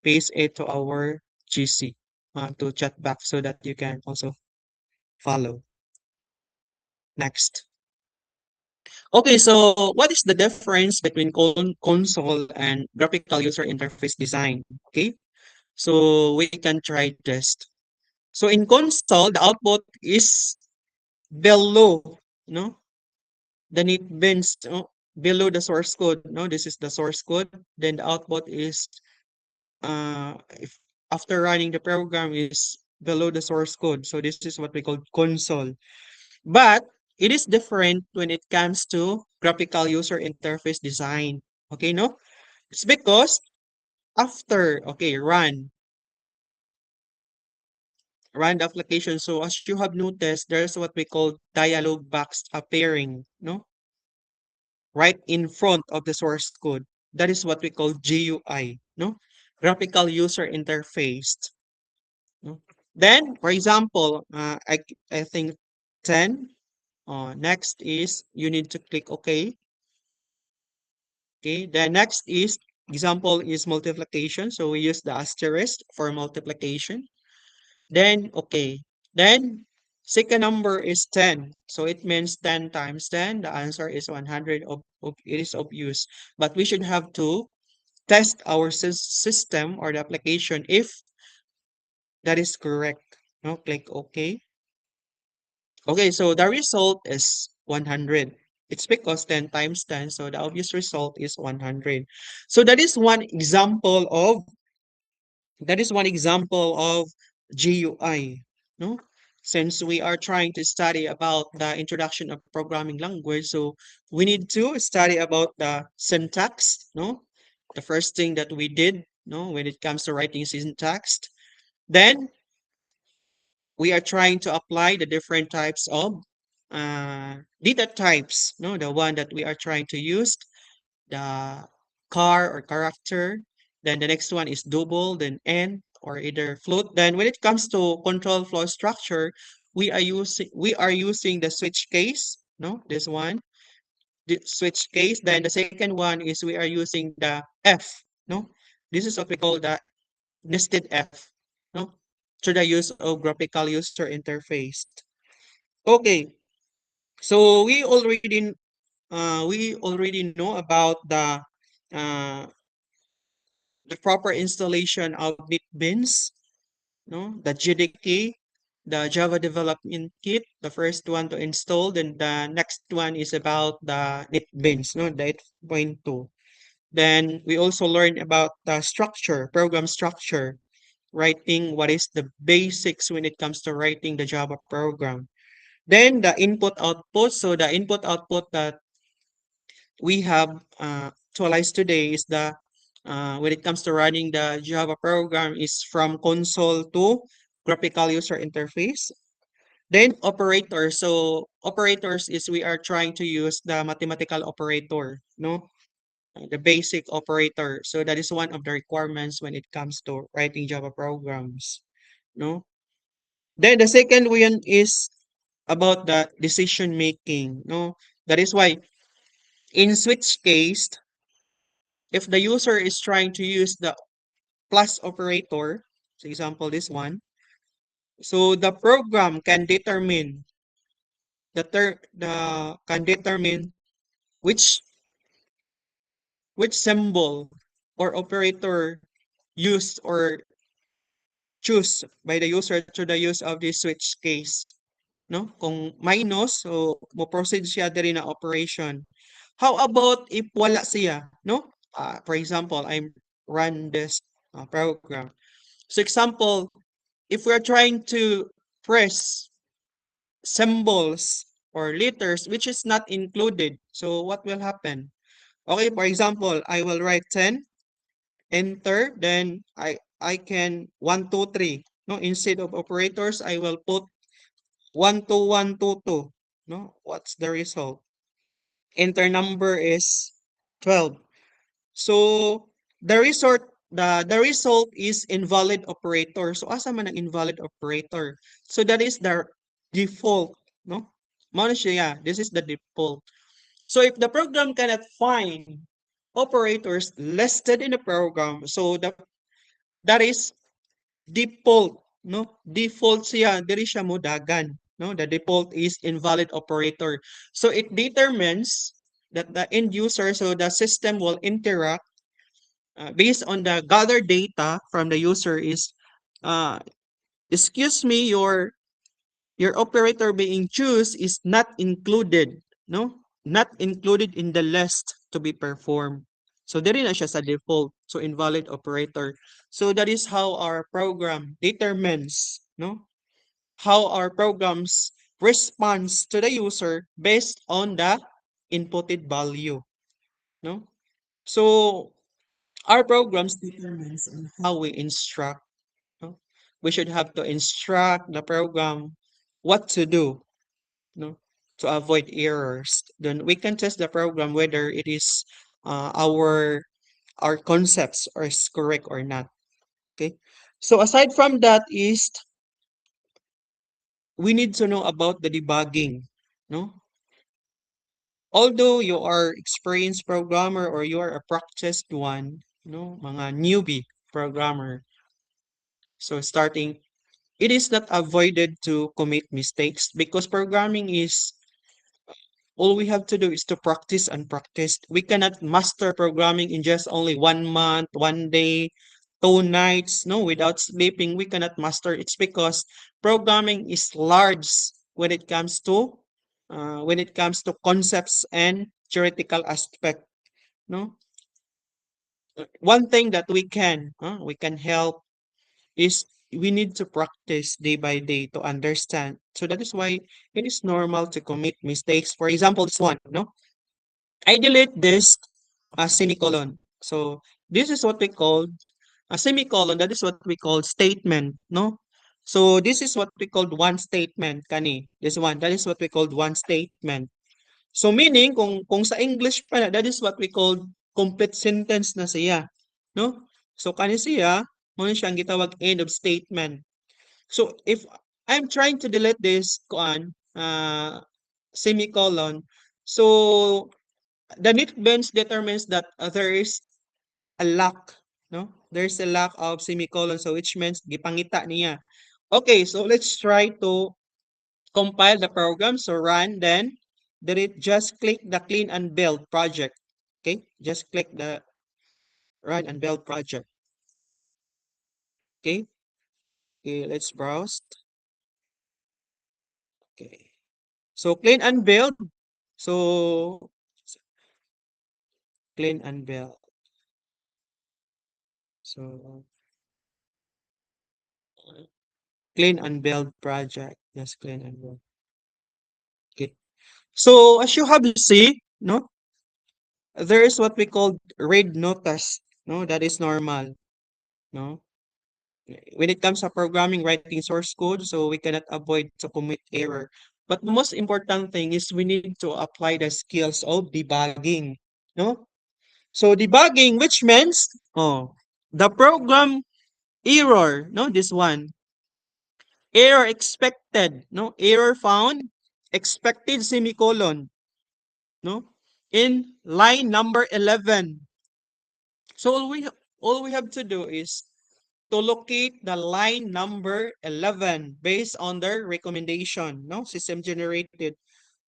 paste it to our GC to chat back so that you can also follow. Next. Okay, so what is the difference between console and graphical user interface design? Okay, so we can try this. So in console, the output is below, no, the NetBeans, no, below the source code. No, this is the source code. Then the output is if after running the program is below the source code. So this is what we call console. But it is different when it comes to graphical user interface design. Okay, no? It's because after, okay, run the application. So as you have noticed, there's what we call dialog box appearing, no? Right in front of the source code. That is what we call GUI, no? Graphical user interface. No? Then, for example, I think 10. Next is you need to click OK. Okay. The next is example is multiplication. So we use the asterisk for multiplication. Then okay. Then second number is 10. So it means 10 times 10. The answer is 100. It is obvious. But we should have to test our system or the application if that is correct. No, click OK. Okay, so the result is 100. It's because 10 times 10, so the obvious result is 100. So that is one example of GUI, no? Since we are trying to study about the introduction of programming language, so we need to study about the syntax, no? The first thing that we did, no, when it comes to writing syntax. Then we are trying to apply the different types of data types, no, the one that we are trying to use, the car or character. Then the next one is double, then n or either float. Then when it comes to control flow structure, we are using the switch case, no, this one, the switch case. Then the second one is we are using the F, no, this is what we call the nested F, no, through the use of graphical user interface. Okay, so we already know about uh, the proper installation of NetBeans, no, the JDK, the Java Development Kit, the first one to install. Then the next one is about the NetBeans, no, the 8.2. Then we also learn about the structure, program structure, writing what is the basics when it comes to writing the Java program. Then the input output. So the input output that we have to analyze today is the when it comes to running the Java program is from console to graphical user interface. Then operators. So operators is we are trying to use the mathematical operator, no? The basic operator. So that is one of the requirements when it comes to writing Java programs, no? Then the second one is about the decision making, no? That is why in switch case, if the user is trying to use the plus operator, for example, this one, so the program can determine the can determine which which symbol or operator used or choose by the user through the use of this switch case. No? Kung minus, so mo-proceed siya diri na operation. How about if wala siya, no? For example, I'm run this program. So example, if we're trying to press symbols or letters which is not included, so what will happen? Okay, for example, I will write 10, enter, then I can 1, 2, 3. No, instead of operators, I will put 12122. No, what's the result? Enter number is 12. So the result is invalid operator. So asa man ang invalid operator? So that is the default, no? Mao na siya, this is the default. So if the program cannot find operators listed in the program, so that is default, no? Default siya, diri siya modagan, no? The default is invalid operator. So it determines that the end user, so the system will interact based on the gathered data from the user is, uh, excuse me, your operator being choose is not included, no? Not included in the list to be performed. So diri na siya sa default. So invalid operator. So that is how our program determines, no? How our programs responds to the user based on the inputted value, no? So our programs determines on how we instruct, no? We should have to instruct the program what to do, no, to avoid errors. Then we can test the program whether it is our concepts are correct or not. Okay. So aside from that is we need to know about the debugging. No, although you are experienced programmer or you are a practiced one, no, mga newbie programmer. So starting, it is not avoided to commit mistakes because programming is all we have to do is to practice and practice. We cannot master programming in just only 1 month, 1 day, 2 nights. No, without sleeping, we cannot master. It's because programming is large when it comes to concepts and theoretical aspect. No, one thing that we can help is we need to practice day by day to understand. So that is why it is normal to commit mistakes. For example, this one, no? I delete this semicolon. So this is what we call a semicolon. That is what we call statement, no? So this is what we called one statement, kani. This one, that is what we called one statement. So meaning, kung sa English pa na, that is what we call complete sentence na siya, no? So kani siya, mo siya ang gitawag end of statement. So if I'm trying to delete this semicolon, so the neat bench determines that there is a lack, no? There's a lack of semicolon, so which means gipangita niya. Okay, so let's try to compile the program. So run, then just click the clean and build project. Okay, just click the run and build project. Okay, okay, let's browse. Okay, so clean and build. So clean and build. So clean and build project. Just clean and build. Okay. So as you have see, no, there is what we call read notice. No, that is normal. No, when it comes to programming, writing source code, so we cannot avoid to commit error. But the most important thing is we need to apply the skills of debugging. No, so debugging, which means the program error. No, this one error expected. No, error found expected semicolon. No, in line number 11. So all we have to do is to locate the line number 11 based on their recommendation, no? System generated.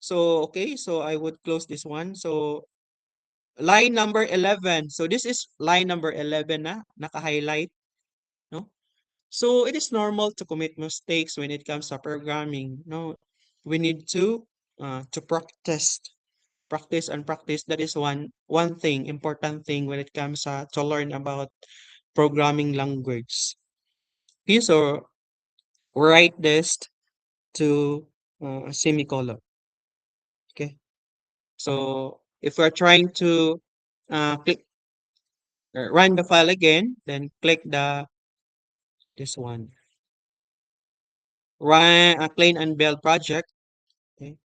So, okay, so I would close this one. So, line number 11. So, this is line number 11 na, naka-highlight, no? So, it is normal to commit mistakes when it comes to programming, no? We need to practice and practice. That is one thing, important thing when it comes to learn about programming language. Okay, so write this to a semicolon. Okay, so if we're trying to click run the file again, then click this one. run a clean and build project. Okay.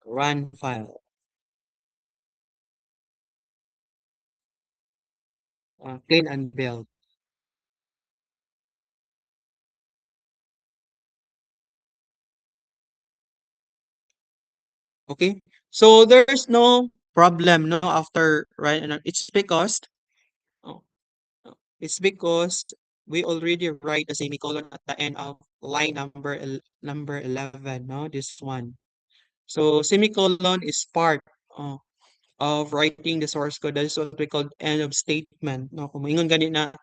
Run file. Clean and build. Okay. So there's no problem no after right. And it's because oh, it's because we already write a semicolon at the end of line number 11. No, this one. So semicolon is part uh, of writing the source code. That is what we call end of statement. No, kung moingon gani na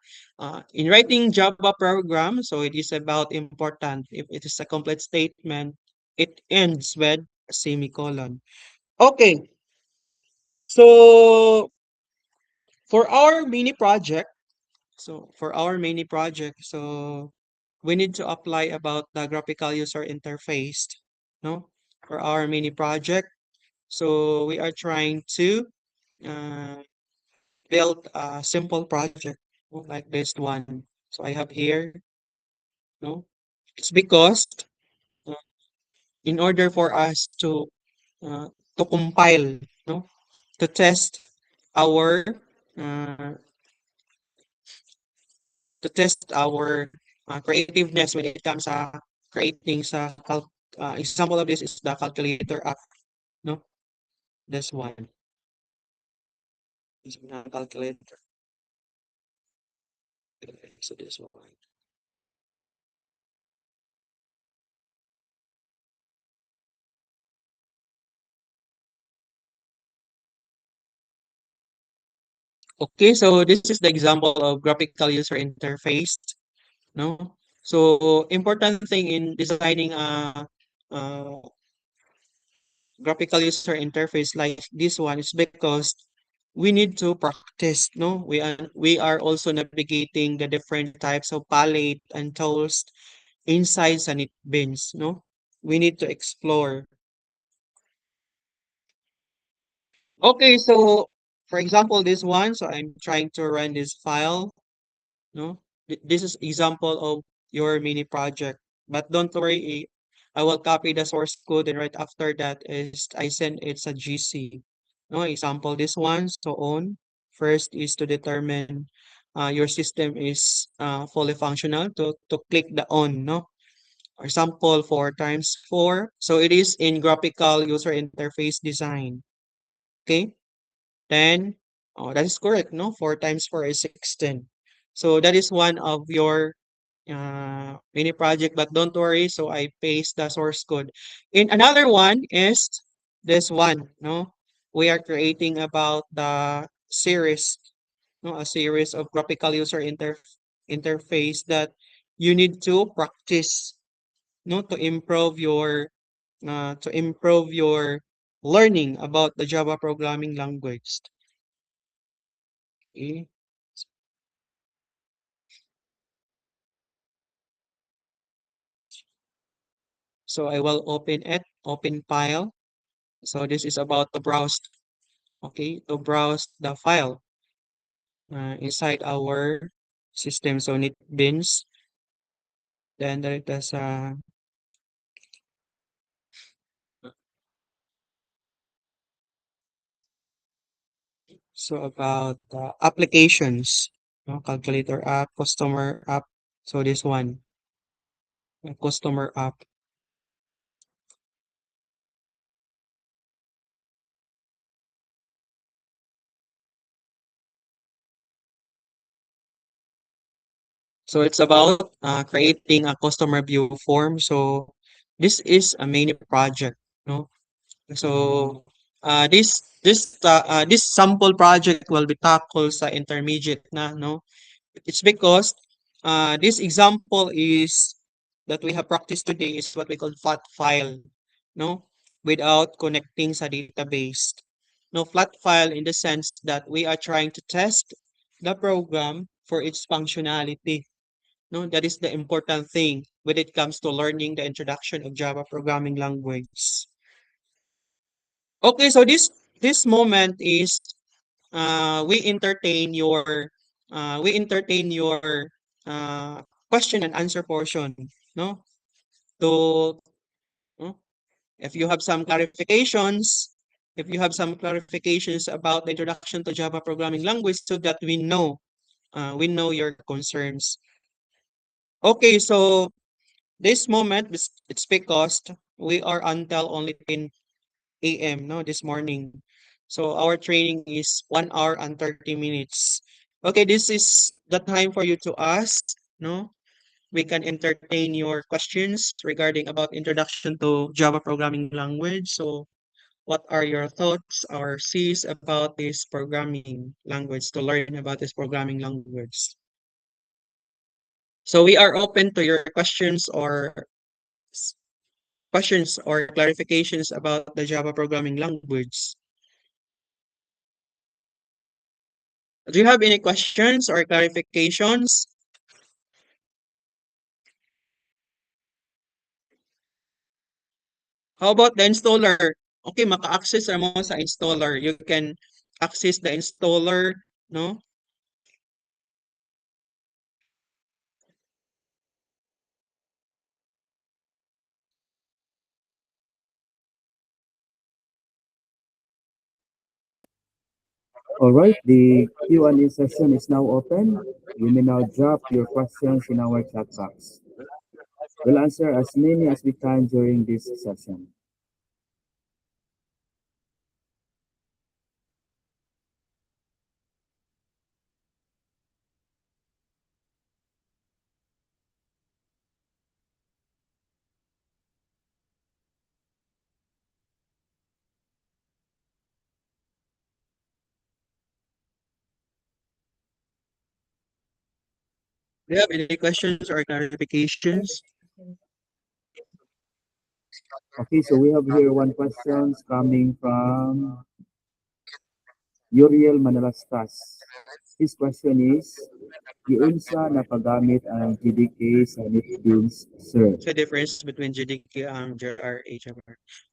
in writing Java program, so it is about important. If it is a complete statement, it ends with a semicolon. Okay, so for our mini project, so we need to apply about the graphical user interface. No, for our mini project, so we are trying to uh, build a simple project like this one. So I have here, no, it's because uh, in order for us uh, to compile, no, to test our uh, creativeness when it comes to creating example of this is the calculator app, no, this one is not calculator. So this one. Okay, so this is the example of graphical user interface. No? So, important thing in designing a graphical user interface like this one is because we need to practice, no? We are also navigating the different types of palette and tools inside sa NetBeans, no? We need to explore. Okay, so for example, this one, so I'm trying to run this file. No, this is example of your mini project. But don't worry, I will copy the source code and right after that is I send it's a GC. No, example this one. So on first is to determine your system is fully functional to click the on. No, or sample 4 times 4. So it is in graphical user interface design. Okay. Then, oh, that is correct, no? 4 times 4 is 16. So that is one of your mini project, but don't worry. So I paste the source code. In another one is this one, no? We are creating about the series, no? A series of graphical user interface that you need to practice, no? To improve your learning about the Java programming language. Okay. So I will open it, open file. So this is about to browse, okay, to browse the file inside our system. So NetBeans, then there is so about applications, no, calculator app, customer app. So this one, customer app. So it's about creating a customer view form. So this is a main project, no? So, this sample project will be tackled sa intermediate na, no? It's because this example is that we have practiced today is what we call flat file, no? Without connecting sa database. No, flat file in the sense that we are trying to test the program for its functionality. No, that is the important thing when it comes to learning the introduction of Java programming language. Okay, so this moment is we entertain your question and answer portion, no? To no? If you have some clarifications, if you have some clarifications about the introduction to Java programming language so that we know your concerns. Okay, so this moment it's because we are until only 10 a.m. no this morning. So our training is 1 hour and 30 minutes. Okay, this is the time for you to ask, no? We can entertain your questions regarding about introduction to Java programming language. So what are your thoughts or sees about this programming language to learn about this programming language? So we are open to your s- questions or clarifications about the Java programming language. Do you have any questions or clarifications? How about the installer? Okay, maka-access mo sa installer. You can access the installer, no? All right, the Q&A session is now open. You may now drop your questions in our chat box. We'll answer as many as we can during this session. Do you have any questions or clarifications? Okay, so we have here one questions coming from Uriel Manalastas. His question is, giunsa napagamit ang GDK sa NetBeans, sir? The difference between GDK and JRA.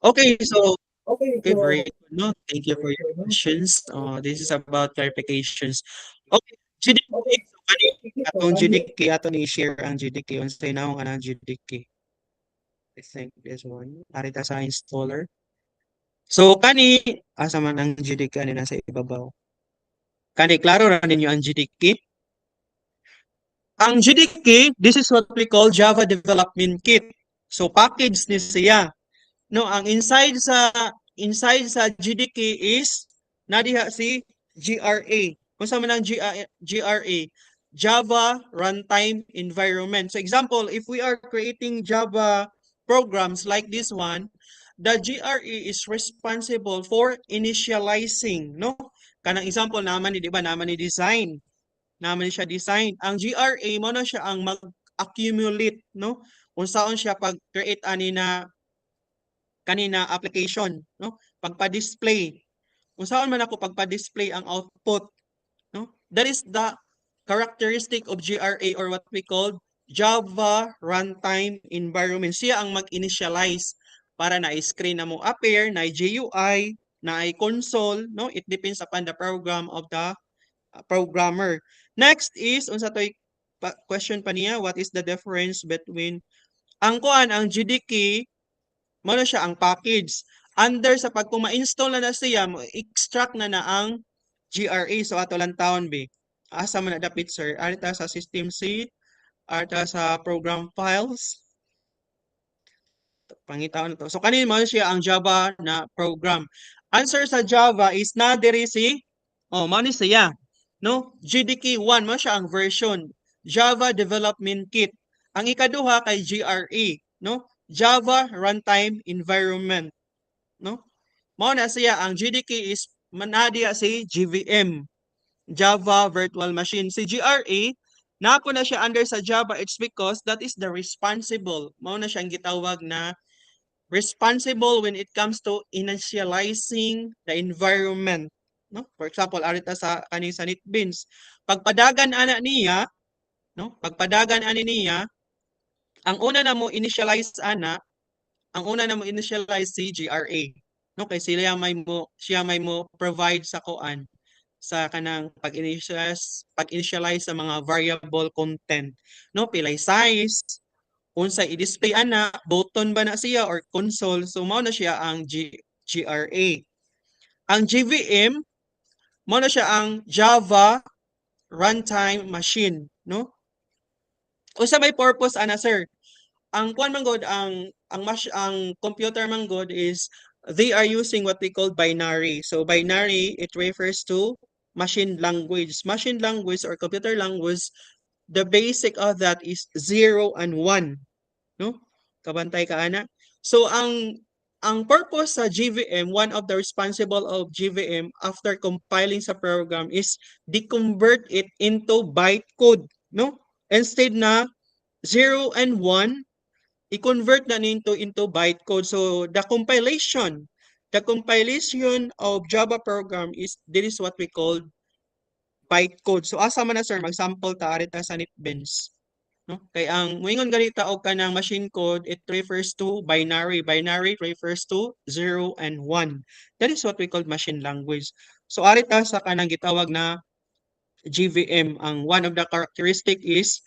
Okay, so okay, very good. No, thank you for your questions. This is about clarifications. Okay, GDK. So, kani atong GDK ato ni share ang GDK unsay naong anang GDK. I think this one. Arita sa installer. So kani asa man ang GDK ani nasa ibabaw. Kani klaro ra ninyo ang GDK? Ang GDK, this is what we call Java Development Kit. So package ni siya. No, ang inside sa GDK is nadiha si GRA. Kung sa man ang GRA, Java Runtime Environment. So example, if we are creating Java programs like this one, the GRA is responsible for initializing, no? Kanang example naman ni, di ba, naman ni design. Naman ni siya design. Ang GRA mo na siya ang mag-accumulate, no? Kung saan siya pag-create ani na kanina application, no? Pagpa-display. Kung saan man ako pagpa-display ang output, no? That is the characteristic of GRA or what we call Java Runtime Environment. Siya ang mag-initialize para na screen na mo appear, na GUI, na console, no? It depends upon the program of the programmer. Next is unsa toy question pa niya, what is the difference between ang kuan ang GDK mo na siya ang package. Under sa pag kung ma-install na siya, extract na ang GRA. So ato lang taon be. Asa man na dapit sir? Arita sa system C, arita sa program files. Pangitaon na to. So kanin mo siya ang Java na program. Answer sa Java is na diri si mo ni siya. No? GDK 1 mo siya ang version. Java Development Kit. Ang ikaduha kay GRA, no? Java Runtime Environment, no? Mao na siya ang GDK is manadiya si GVM, Java Virtual Machine. Si GRA napo na siya under sa Java, it's because that is the responsible. Mao na siyang gitawag na responsible when it comes to initializing the environment, no? For example, arita sa kaning sa NetBeans, pagpadagan ana niya, no? Pagpadagan ani niya, ang una na mo initialize ana, ang una na mo initialize si GRA. No, kay siya may mo provide sa kuan sa kanang pag-initialize sa mga variable content, no? Pilay size, unsa i-display ana, button ba na siya or console. So mao na siya ang GRA. Ang JVM mao na siya ang Java Runtime Machine, no? Unsa may purpose ana, sir? Ang kuan man god ang computer man god is they are using what we call binary. So binary, it refers to machine language. Machine language or computer language, the basic of that is 0 and 1, no? Kabantay ka ana. So ang purpose sa GVM, one of the responsible of GVM after compiling sa program is deconvert it into bytecode, no? Instead na 0 and 1, i-convert na into bytecode. So the compilation of Java program is this is what we call bytecode. So asa man na, sir, mag-sample ta arita sa NetBeans, no? Kay ang moingon ganita og kanang machine code, it refers to binary. Binary refers to 0 and 1. That is what we call machine language. So arita sa kanang gitawag na GVM, ang one of the characteristic is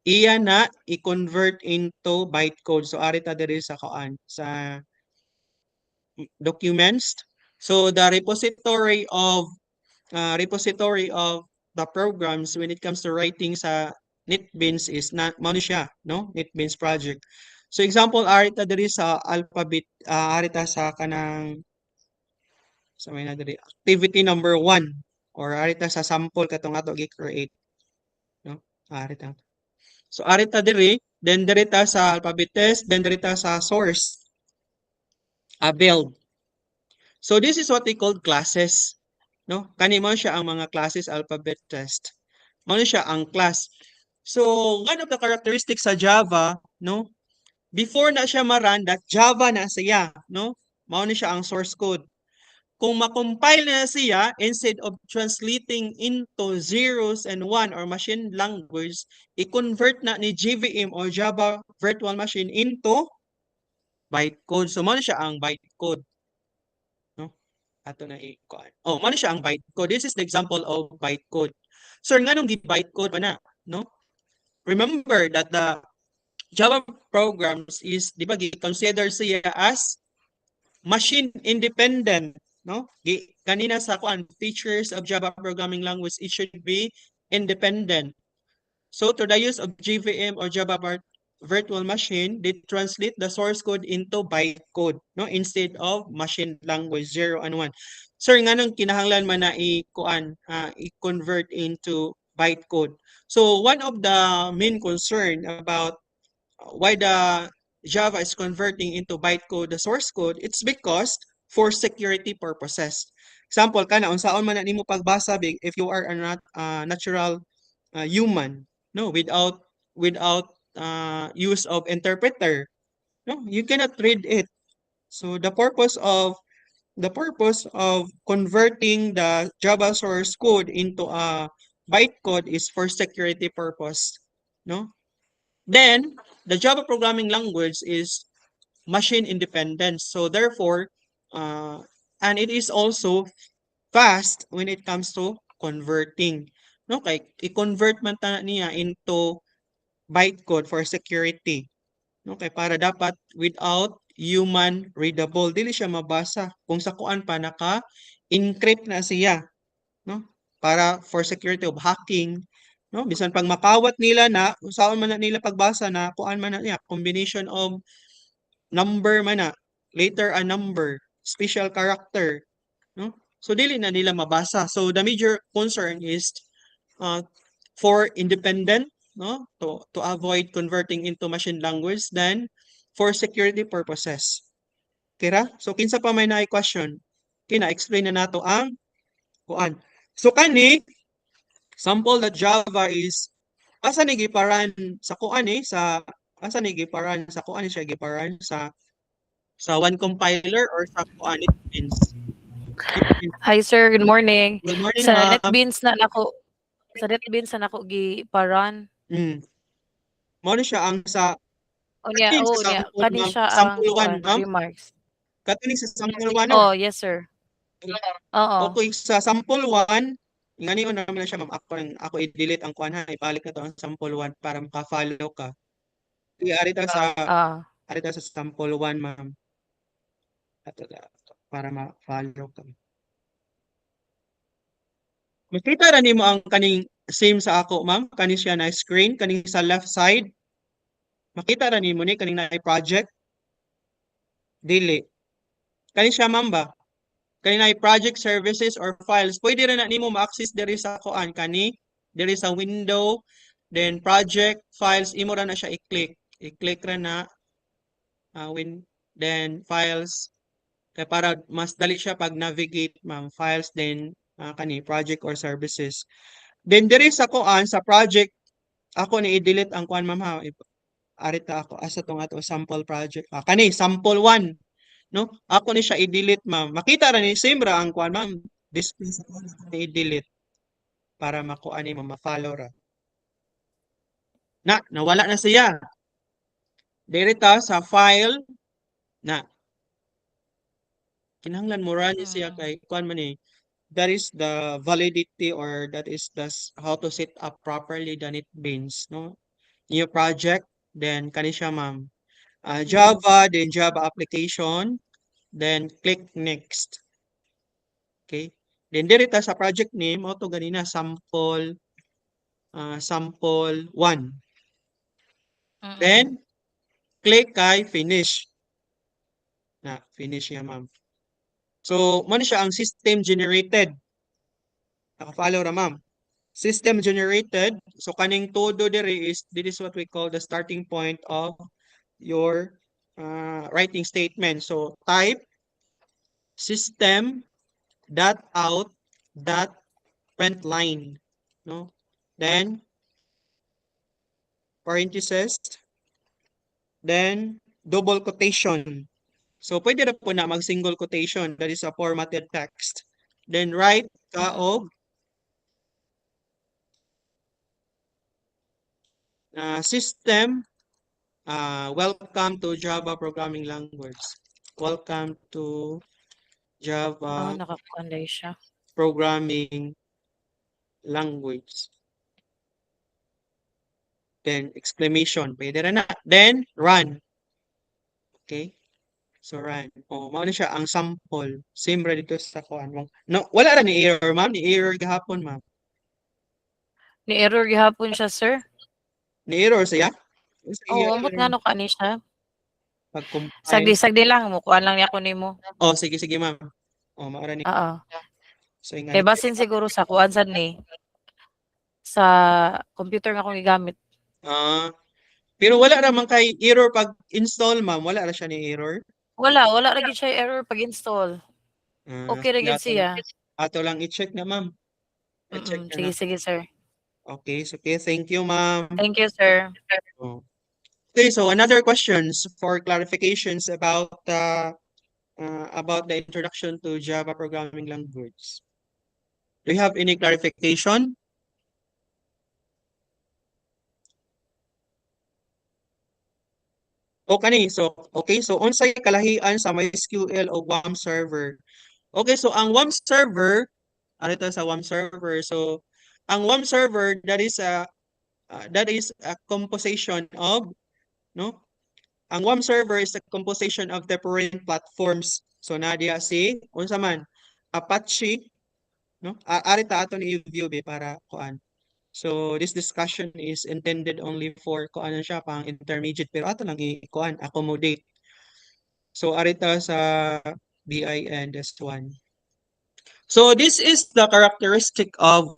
iya na i-convert into bytecode. So ari ta diri sa kuan sa documents. So the repository of the programs when it comes to writing sa NetBeans is not mao ni siya, no? NetBeans project. So example ari ta diri sa alphabet, ari ta sa kanang sa may na diri activity number 1 or ari ta sa sample katong ato gi-create, no? Ari ta. So ari ta diri, then diri ta sa alphabet test, then diri ta sa source, build. So this is what we call classes, no? Kani mo siya ang mga classes alphabet test. Mao siya ang class. So one of the characteristics sa Java, no? Before na siya ma-run, that Java na siya, no? Mao ni siya ang source code. Kung ma-compile na siya, instead of translating into zeros and one or machine language, i-convert na ni JVM or Java Virtual Machine into bytecode. So, mao na siya ang bytecode, no? Ato na i-kuan. Oh, mao na siya ang bytecode. This is the example of bytecode. So, nganong gi-bytecode ba na, no? Remember that the Java programs is, di ba, gi-consider siya as machine independent, no? Kanina sa kuan features of Java programming language, it should be independent. So to the use of JVM or Java virtual machine, they translate the source code into bytecode, no? Instead of machine language 0 and 1. Sir, nganong kinahanglan man na i-convert into bytecode? So one of the main concern about why the Java is converting into bytecode the source code, it's because for security purposes. Example, kana unsaon man na nimo pagbasa if you are a natural human, no, without use of interpreter, no, you cannot read it. So the purpose of converting the Java source code into a bytecode is for security purpose, no. Then the Java programming language is machine independent. So therefore, and it is also fast when it comes to converting. No, kay i-convert man ta niya into bytecode for security. No, kay para dapat without human readable, dili siya mabasa kung sa kuan pa naka-encrypt na siya, no? Para for security of hacking, no? Bisan pag makawat nila na unsaon man na nila pagbasa na kuan man na niya combination of number man na, later a number, special character, no? So dili na nila mabasa. So the major concern is uh, for independent, no, to avoid converting into machine language, then for security purposes. Kira? So kinsa pa may question? Kina-explain na nato ang kuan. So kani sample that Java is asa ni giparan sa kuan sa asa ni giparan sa kuan siya giparan sa one compiler or sa kuan NetBeans. Hi sir, good morning. Good morning, Sa ma'am. NetBeans na nako giparan. Mao ni siya ang sa Unya, kaning sa unya, sample, kani ma'am. siya ang Sample 1, kuan ma'am. remarks. Kaning sa sample 1, no? Oh, yes sir. Oo. Okay, sa sample 1, Ingani naman na siya ma'am ako i-delete ang kuan ha ibalik na to ang sample 1 para maka-follow ka. Ari ta sa Ah, sample 1 ma'am. Ato para ma-follow ka. Makita ra nimo ang kaning same sa ako ma'am kani siya na screen kaning sa left side. Makita ra nimo ni kaning na project. Dili. Kani siya ma'am ba? Kani na project services or files. Pwede ra na nimo ma-access diri sa kuan kani diri sa window then project files imo ra na siya i-click. I-click ra na then files kaya para mas dali siya pag navigate ma'am files then kani project or services. Then diri sa kuan sa project ako ni i-delete ang kuan ma'am ha. Arita ako asa tong ato sample project. Kani sample 1 no? Ako ni siya i-delete ma'am. Makita ra ni same ra ang kuan ma'am. Display sa kuan ako ni i-delete para makuha ni ma-follow ra. Nawala na siya. Diri ta sa file na kinahanglan mo ra ni siya kay kuan man ni that is the validity or that is how to set up properly the NetBeans no new project then kani siya ma'am Java then Java application then click next okay then diri ta sa project name auto ganina sample 1 then click kay finish finish ya ma'am so mo siya ang system generated naka-follow ra ma'am system generated. So kaning todo diri is this is what we call the starting point of your writing statement. So type system dot out dot print line no then parenthesis then double quotation. So pwede ra po na mag single quotation that is a formatted text. Then write ka og system welcome to Java programming language. Welcome to Java nakakuan dahil siya. programming language. Then exclamation, pwede ra na. Then run. Okay? So run. Mao na siya ang sample. Same ra dito sa kuan mo. No, wala ra ni error, ma'am. Ni error gahapon, ma'am. Ni error gihapon siya, sir. Ni error siya? Ambot nga no kani siya. Pag-compile. Sagdi lang mo kuan lang ni ako nimo. Sige ma'am. Mao ra ni. Oo. So ingani. Kay basin siguro sa kuan sad ni sa computer nga akong gigamit. Pero wala ra man kay error pag install, ma'am. Wala ra siya ni error. Wala ra gid siya error pag install. Okay ra gid siya. Ato lang i-check na, ma'am. I-check na. Sige, sir. Okay, thank you, ma'am. Thank you, sir. Okay, so another questions for clarifications about the introduction to Java programming language. Do you have any clarification? So unsay kalahian sa MySQL o WAMP server? Okay, so ang WAMP server, arito sa WAMP server. So ang WAMP server that is a composition of ang WAMP server is a composition of different platforms. So nadia si unsa man Apache arita aton i-view para kuan. So this discussion is intended only for kuan siya pang intermediate pero ato lang i-kuan accommodate. So arita sa BIN this one. So this is the characteristic of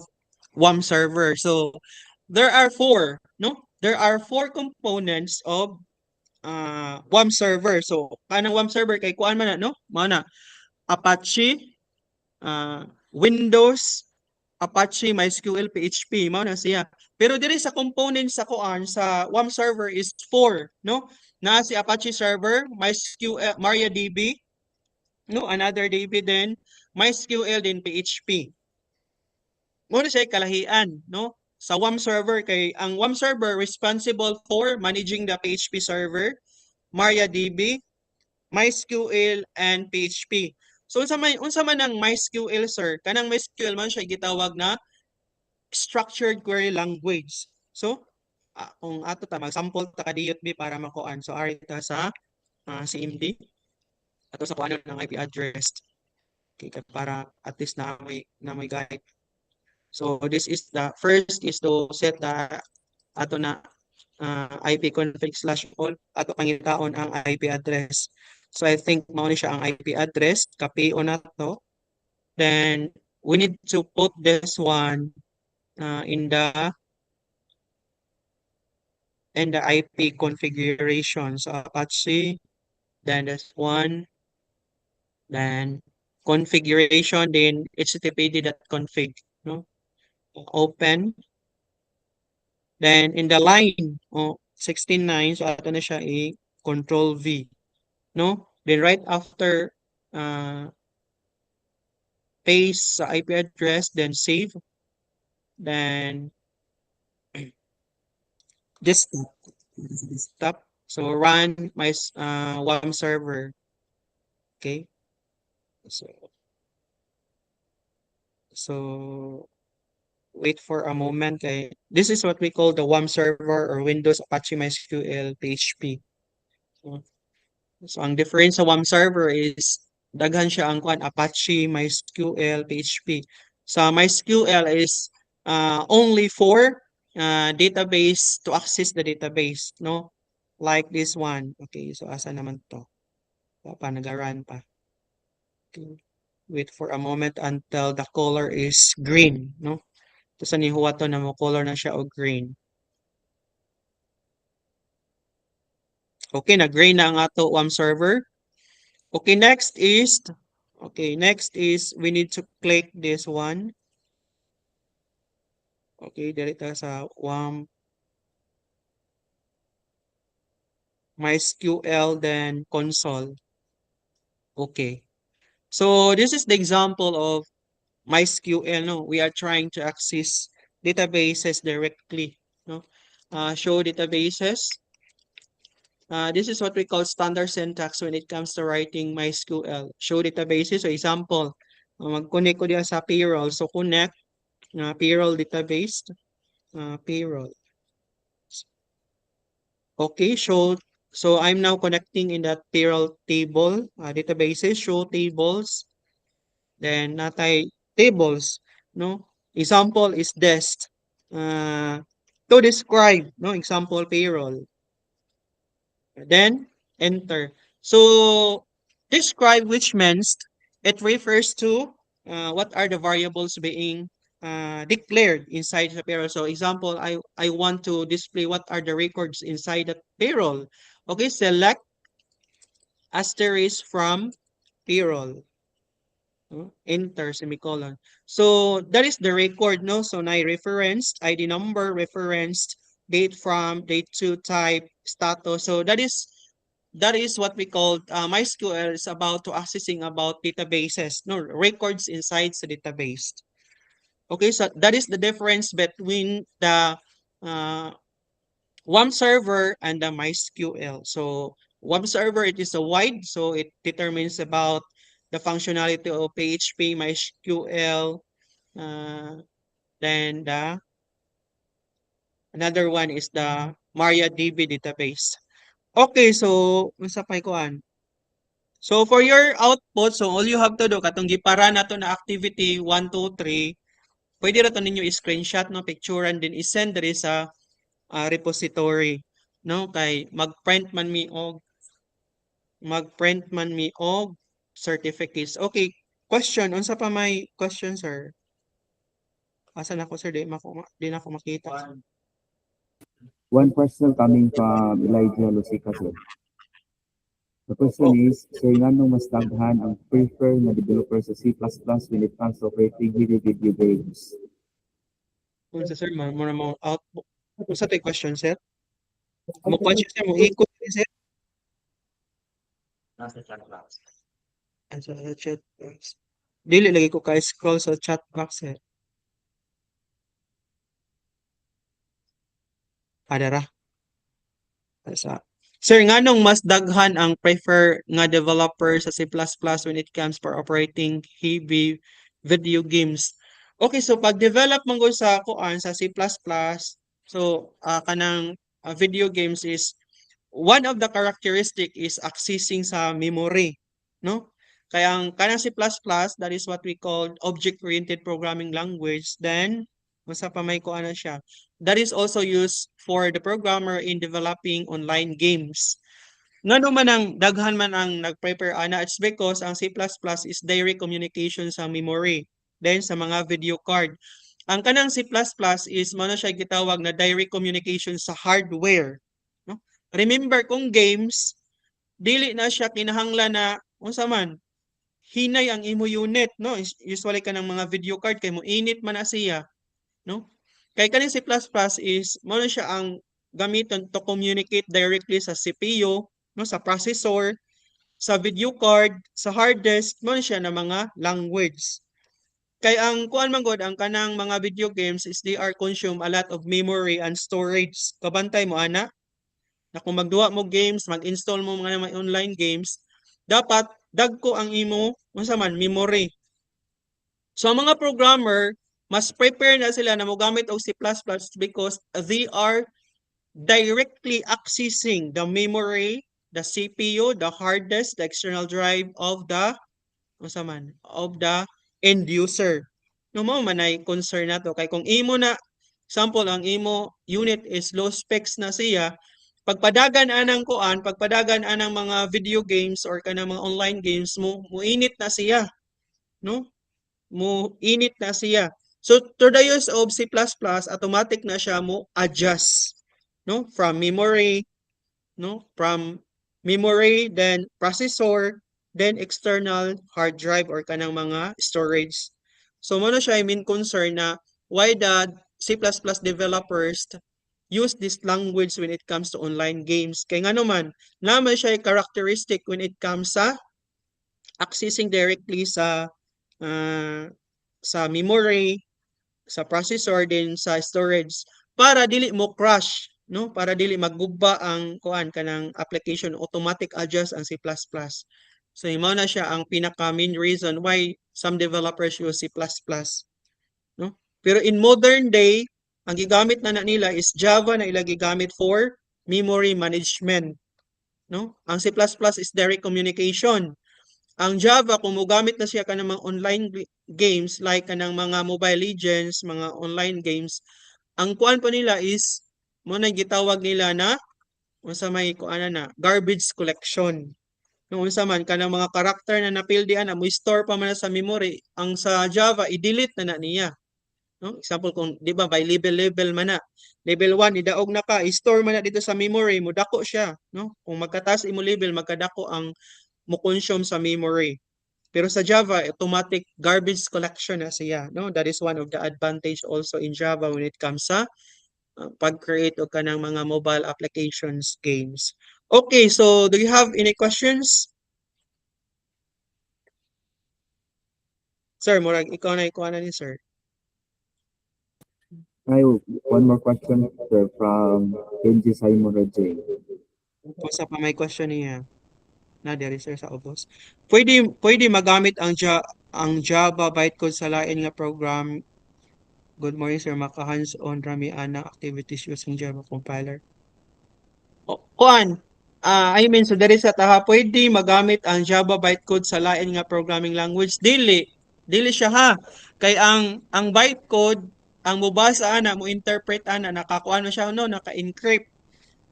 WAMP server. So there are four components of WAMP server. So kanang WAMP server kay kuan man na mana Apache, Windows, Apache, MySQL, PHP, mao na siya. Pero diri sa components sa kuan sa WAMP server is 4, na si Apache server, MySQL, MariaDB, another DB then MySQL then PHP. Muna siya kalahian, sa WAMP server kay ang WAMP server responsible for managing the PHP server, MariaDB, MySQL and PHP. So unsa man ang MySQL sir? Kanang MySQL man siya gitawag na structured query language. So, kung ato ta mag-sample ta kadiyot bi para makuan. So, ari ta sa CMD ato sa kuanon ng IP address. Okay, para at least na may guide. So, this is the first is to set the ato na IP config/all ato pangitaon ang IP address. So, I think mao ni siya ang IP address. Copy on nato. Then, we need to put this one in the IP configuration. So Apache, then this one, then configuration, then httpd.config, no? Open. Then in the line, 16.9, so ato na siya control V, no? Then right after paste sa IP address, then save, then desktop. So run my WAM server. Okay. So wait for a moment. Okay. This is what we call the WAM server or Windows Apache MySQL PHP. So ang difference sa WAM server is daghan siya ang kuan Apache MySQL PHP. Sa MySQL is only for database to access the database, no? Like this one. Okay, so asa naman to? Pa nag-run pa. Okay. Wait for a moment until the color is green, no? To sa nihuwa to na mo color na siya o green. Okay, na-green na ang ato WAM server. Okay, next is we need to click this one. Okay, dito sa WAM MySQL then console. Okay. So this is the example of MySQL, no? We are trying to access databases directly, no? Show databases. This is what we call standard syntax when it comes to writing MySQL. Show databases. So example, mag-connect ko diya sa payroll. So connect payroll database. Payroll. Okay, so I'm now connecting in that payroll table databases. Show tables. Then natay tables, no? Example is desk. To describe, no? Example payroll. Then enter. So describe, which means it refers to what are the variables being declared inside the payroll. So example, I want to display what are the records inside the payroll. Okay, select asterisk from payroll. Enter semicolon. So that is the record, no? So na referenced, ID number referenced, date from, date to, type, status. So that is what we call MySQL is about to accessing about databases, no, records inside the database. Okay, so that is the difference between the WAM server and the MySQL. So WAM server, it is a wide, so it determines about the functionality of PHP, MySQL, then another one is the MariaDB database. Okay, so unsa pay kuan? So for your output, so all you have to do katong gipara nato na activity 1 2 3, pwede ra to ninyo i-screenshot no picturean din i-send diri sa repository, no? Kay mag-print man mi og certificates. Okay, question, unsa pa may question, sir? Asan ako, sir? Di na ako makita. One question coming from Elijah Lucica, sir. The question is, sir, nganong mas daghan ang prefer na developer sa C++ when it comes to operating video games? Unsa, sir? Mo output. Unsa tay question, sir? Mo question, sir, mo ikot, sir. Nasa chat box. Sa chat box. Dili lagi ko ka-scroll sa chat box, sir. Adara. Sir, nganong mas daghan ang prefer nga developer sa C++ when it comes for operating heavy video games? Okay, so pag-develop man gud sa kuan sa C++, so kanang video games is one of the characteristic is accessing sa memory, no? Kaya ang kanang C++, that is what we call object-oriented programming language. Then, usa pa may kuan na siya. That is also used for the programmer in developing online games. Ngano man ang daghan man ang nag-prepare ana, it's because ang C++ is direct communication sa memory, then sa mga video card. Ang kanang C++ is mao na siya gitawag na direct communication sa hardware, no? Remember kung games, dili na siya kinahanglan na unsa man hinay ang imo unit, no? Usually kanang mga video card kay mo init man na siya, no? Kay kaning C++ is mao na siya ang gamiton to communicate directly sa CPU, no, sa processor, sa video card, sa hard disk, mao na siya na mga language. Kay ang kuan man gud ang kanang mga video games is they are consume a lot of memory and storage. Kabantay mo ana na kung magduwa mo games, mag-install mo mga online games, dapat dagko ang imo unsa man memory. So ang mga programmer, mas prepare na sila na mogamit og C++ because they are directly accessing the memory, the CPU, the hard disk, the external drive of the unsa man of the end user. No mo man ay concern nato kay kung imo na sample ang imo unit is low specs na siya, pagpadagan anang kuan, pagpadagan anang mga video games or kanang mga online games mo, muinit na siya, no? Mo init na siya. So to the use of C++, automatic na siya mo adjust, no? From memory, no? From memory, then processor, then external hard drive or kanang mga storage. So mo na siya I mean concern na why the C++ developers use this language when it comes to online games. Kay nga naman, naman siya characteristic when it comes sa accessing directly uh, sa memory, sa processor, din sa storage para dili mo crash, no? Para dili maggugba ang kuan kanang application, automatic adjust ang C++. So imo na siya ang pinaka main reason why some developers use C++, no? Pero in modern day, ang gigamit na nila is Java na ila gigamit for memory management, no? Ang C++ is direct communication. Ang Java, kung mogamit na siya ka ng mga online games like kanang mga Mobile Legends, mga online games, ang kuan pa nila is mo na gitawag nila na unsa may kuan na garbage collection. Kung unsa man kanang mga karakter na napildian na mo store pa man sa memory, ang sa Java i-delete na niya. No? Example kung di ba by level man na. Level 1 idaog na ka, i-store man na dito sa memory, mo dako siya, no? Kung magkataas imo level, magkadako ang mo consume sa memory. Pero sa Java, automatic garbage collection na siya, no? That is one of the advantage also in Java when it comes sa pag-create o kanang mga mobile applications games. Okay, so do you have any questions? Sir, murag ikaw na ikuha na ni sir. I have one more question, sir, from Kenji Simon Rajay. Basta pa may question niya. Na diri sir sa ubos. Pwede magamit ang Java bytecode sa lain nga program. Good morning sir, maka hands-on rami ana activities using Java compiler. Kuan, I mean so diri sa taha pwede magamit ang Java bytecode sa lain nga programming language. Dili siya ha. Kay ang bytecode ang mubasa ana mo interpret ana nakakuan na siya no naka-encrypt.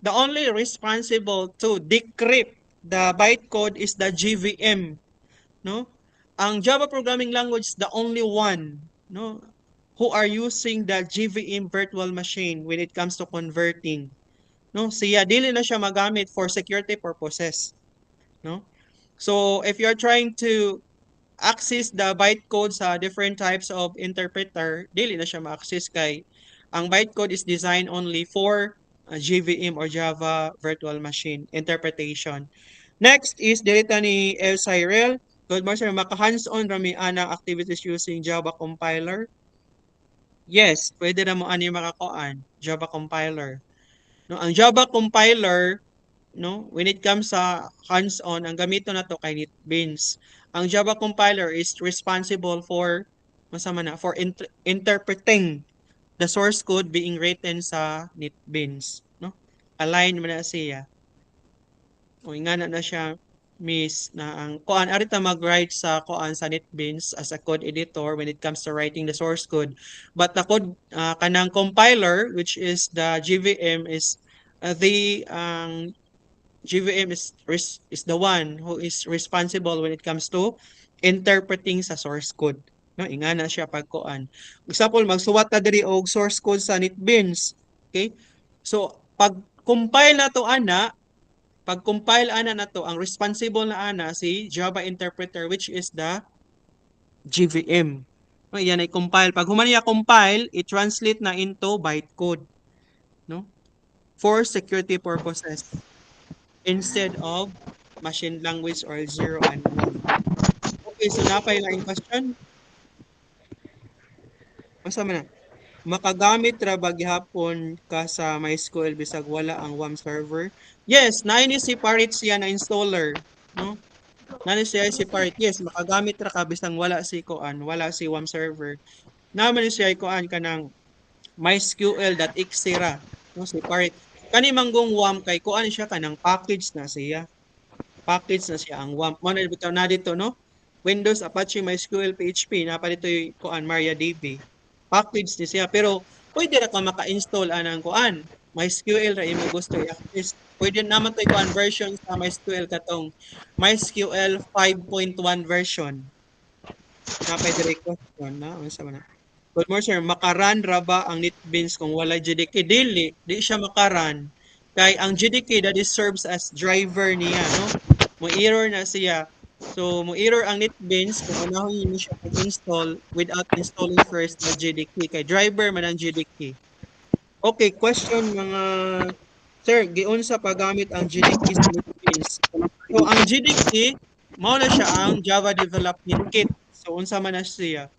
The only responsible to decrypt the bytecode is the JVM, no? Ang Java programming language is the only one, no, who are using the JVM virtual machine when it comes to converting, no? Siya dili na siya magamit for security purposes, no? So if you're trying to access the bytecode sa different types of interpreter, dili na siya ma-access kay ang bytecode is designed only for JVM or Java Virtual Machine interpretation. Next is dito ni El Cyril. Good morning sir, maka-hands-on rami ana activities using Java compiler. Yes, pwede na mo ani makakuan Java compiler. No, ang Java compiler, no, when it comes sa hands-on, ang gamito na to kay NetBeans. Ang Java compiler is responsible for masama na for interpreting the source code being written sa NetBeans, no? Align man na siya. O ingana na siya miss na ang kuan arita mag-write sa kuan sa NetBeans as a code editor when it comes to writing the source code. But the code kanang compiler which is the GVM is the GVM is the one who is responsible when it comes to interpreting sa source code. No, ingana siya pagkuan. Example, magsuwat ta diri og source code sa NetBeans. Okay? So, pag-compile na to ana, pag-compile ana na to, ang responsible na ana si Java interpreter which is the GVM. No, yan ay compile. Pag human niya compile, i-translate na into bytecode, no? For security purposes instead of machine language or 0 and 1. Okay, so napay laing question. Asa man na? Makagamit ra ba gihapon ka sa MySQL bisag wala ang WAM server? Yes, naay ni separate siya na installer, no? Nani siya separate. Yes, makagamit ra ka bisag wala si kuan, wala si WAM server. Naman ni siya kuan kanang mysql.exe ra, no? Separate. Kani manggong WAM kay kuan siya kanang package na siya. Package na siya ang WAMP. Mo na bitaw na dito, no? Windows, Apache, MySQL, PHP, na pa dito yung kuan MariaDB. Package ni siya, pero pwede ra ka maka-install anang kuan. MySQL ra imo gusto i-access. Pwede naman to kuan version sa MySQL katong MySQL 5.1 version. Na pwede ra question na unsa man na. Good morning, sir. Makaran ra ba ang NetBeans kung wala JDK? Dili, di siya makaran. Kay ang JDK that is serves as driver niya, no? Mo error na siya. So, mo error ang NetBeans kung unahon niyo siya pag-install without installing first the JDK. Kay driver man ang JDK. Okay, question mga sir, giunsa paggamit ang JDK sa NetBeans? So, ang JDK, mao na siya ang Java Development Kit. So, unsa man na siya?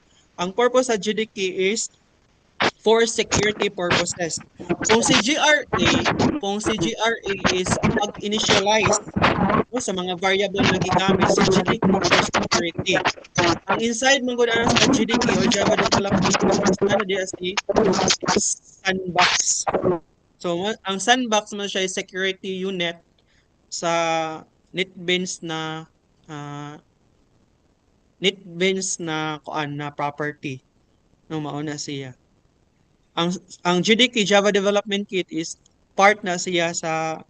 Ang purpose sa JDK is for security purposes. Kung si GRA is mag-initialize sa mga variable na gigamit sa GDK for security. Ang inside mong gud sa GDK or Java Development Kit ano diya si sandbox. So ang sandbox mo siya security unit sa NetBeans na kuan na property. No mauna siya. Ang JDK Java Development Kit is part na siya sa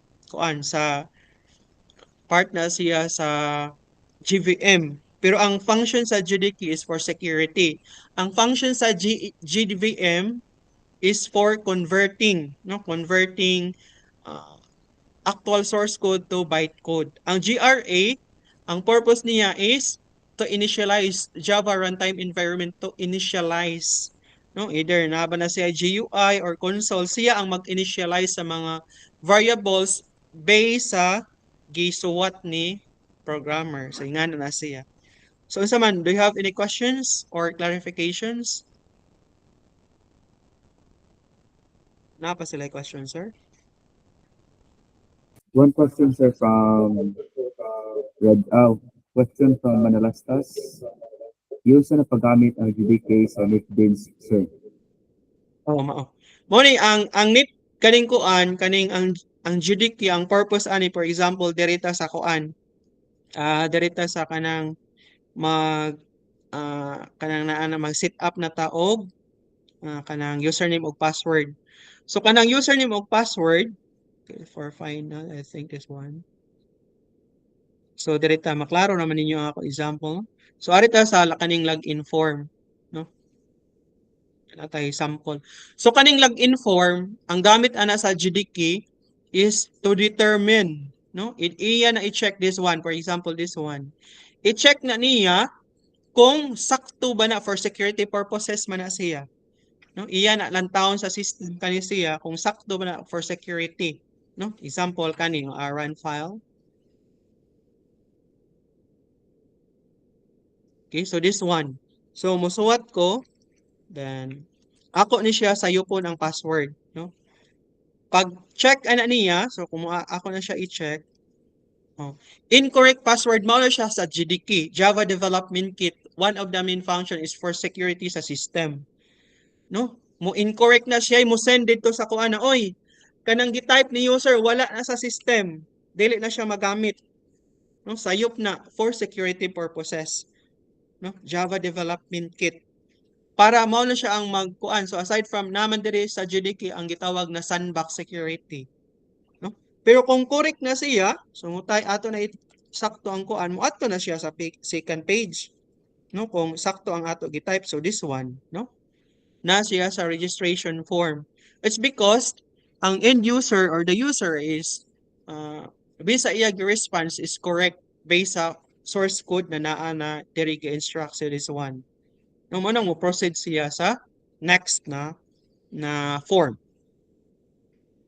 GVM. Pero ang function sa JDK is for security. Ang function sa GVM is for converting actual source code to bytecode. Ang GRA, ang purpose niya is to initialize Java runtime environment to initialize. No, either na ba na siya GUI or console, siya ang mag-initialize sa mga variables based sa gisuwat ni programmer. So ingana na siya. So unsa man, do you have any questions or clarifications? Na pa sila question, sir? One question, sir, from question from Manalastas. Use na paggamit ang JDK sa NetBeans, sir. Mao. Mo ni ang NET kaning kuan kaning ang JDK ang purpose ani for example direta sa kuan. Direta sa kanang mag-set up na taog kanang username ug password. So kanang username ug password for final I think this one. So direta maklaro naman ninyo ang ako example. So arita sa kaning login form, no? Natay sample. So kaning login form, ang gamit ana sa JDK is to determine, no? Iya na i-check this one, for example this one. I-check na niya kung sakto ba na for security purposes man na siya. No? Iya na lantawon sa system kani siya kung sakto ba na for security, no? Example kani run file. Okay, so this one. So musuwat ko, then ako ni siya sayupon ang password, no? Pag check ana niya, so kung ako na siya i-check, incorrect password mao na siya sa JDK, Java Development Kit one of the main function is for security sa system. No? Mo incorrect na siya, mo send dito sa kuan na, oy, kanang gi-type ni user wala na sa system. Dili na siya magamit. No? Sayop na for security purposes. No? Java Development Kit. Para mao na siya ang magkuan. So aside from naman diri sa JDK ang gitawag na sandbox security. No? Pero kung correct na siya, so mutay ato na sakto ang kuan mo ato na siya sa second page. No? Kung sakto ang ato gi-type, so this one, no? Na siya sa registration form. It's because ang end user or the user is based sa iya response is correct based sa source code na naa na diri gi-instruct sa this one. No mo nang mo proceed siya sa next na form.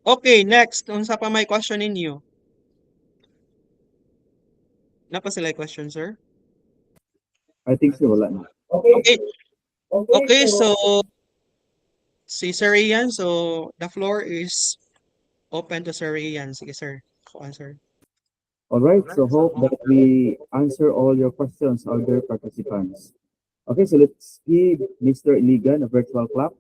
Okay, next. Unsa pa may question ninyo? Napa sila question, sir? I think so, wala na. Okay. Okay, so si Sir Ian, so the floor is open to Sir Ian. Sige, sir. Answer. All right, so hope that we answer all your questions, our dear participants. Okay, so let's give Mr. Iligan a virtual clap.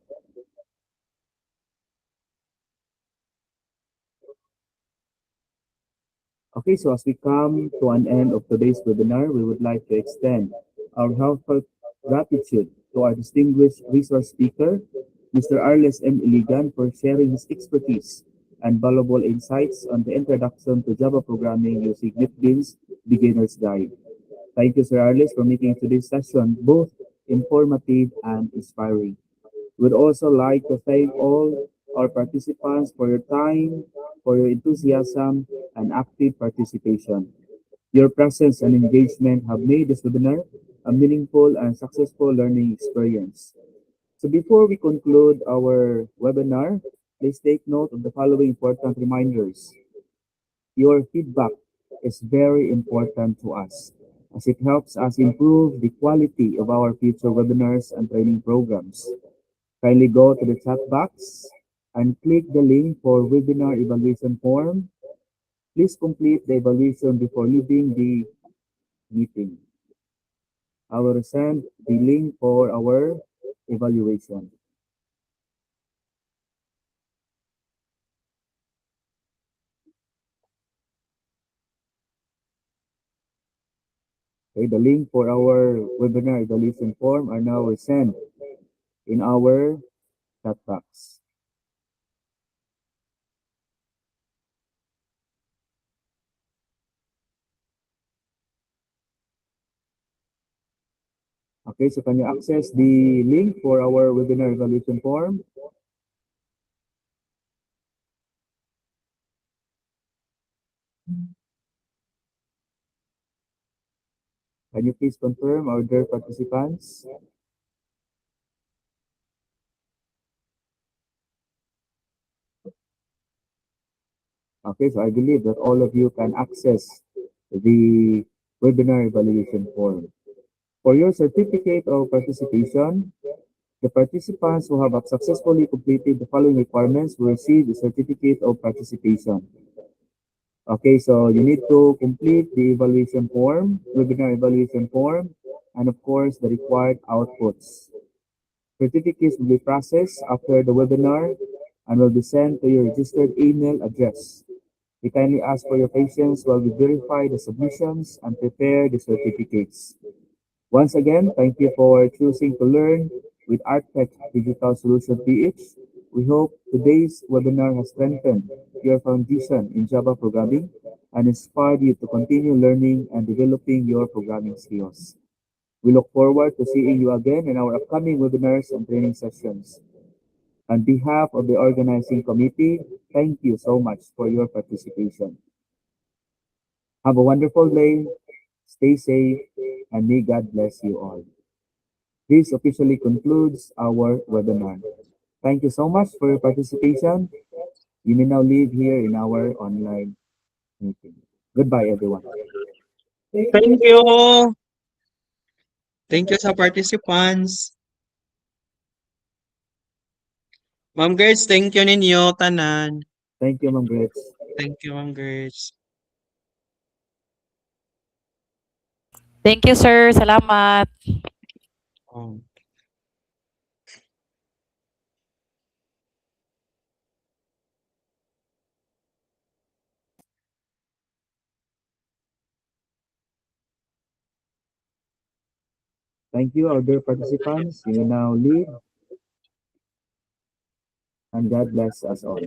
Okay, so as we come to an end of today's webinar, we would like to extend our heartfelt gratitude to our distinguished resource speaker, Mr. Arles M. Iligan, for sharing his expertise and valuable insights on the introduction to Java programming using NetBeans Beginner's Guide. Thank you, Sir Arles, for making today's session both informative and inspiring. We'd also like to thank all our participants for your time, for your enthusiasm, and active participation. Your presence and engagement have made this webinar a meaningful and successful learning experience. So before we conclude our webinar, please take note of the following important reminders. Your feedback is very important to us, as it helps us improve the quality of our future webinars and training programs. Kindly go to the chat box and click the link for webinar evaluation form. Please complete the evaluation before leaving the meeting. I will send the link for our evaluation. Okay, the link for our webinar evaluation form are now sent in our chat box. Okay, so can you access the link for our webinar evaluation form? Can you please confirm, our dear participants? Okay, so I believe that all of you can access the webinar evaluation form. For your certificate of participation, the participants who have successfully completed the following requirements will receive the certificate of participation. Okay, so you need to complete the evaluation form, webinar evaluation form, and of course the required outputs. Certificates will be processed after the webinar and will be sent to your registered email address. We kindly ask for your patience while we verify the submissions and prepare the certificates. Once again, thank you for choosing to learn with ArtTech Digital Solution PH. We hope today's webinar has strengthened your foundation in Java programming and inspired you to continue learning and developing your programming skills. We look forward to seeing you again in our upcoming webinars and training sessions. On behalf of the organizing committee, thank you so much for your participation. Have a wonderful day, stay safe, and may God bless you all. This officially concludes our webinar. Thank you so much for your participation. You may now leave here in our online meeting. Goodbye, everyone. Thank you. Thank you sa participants. Ma'am Gertz, thank you ninyo, tanan. Thank you, Ma'am Gretz. Thank you, Ma'am Gertz. Thank you, sir. Salamat. Um, Thank you, our dear participants. You may now leave, and God bless us all.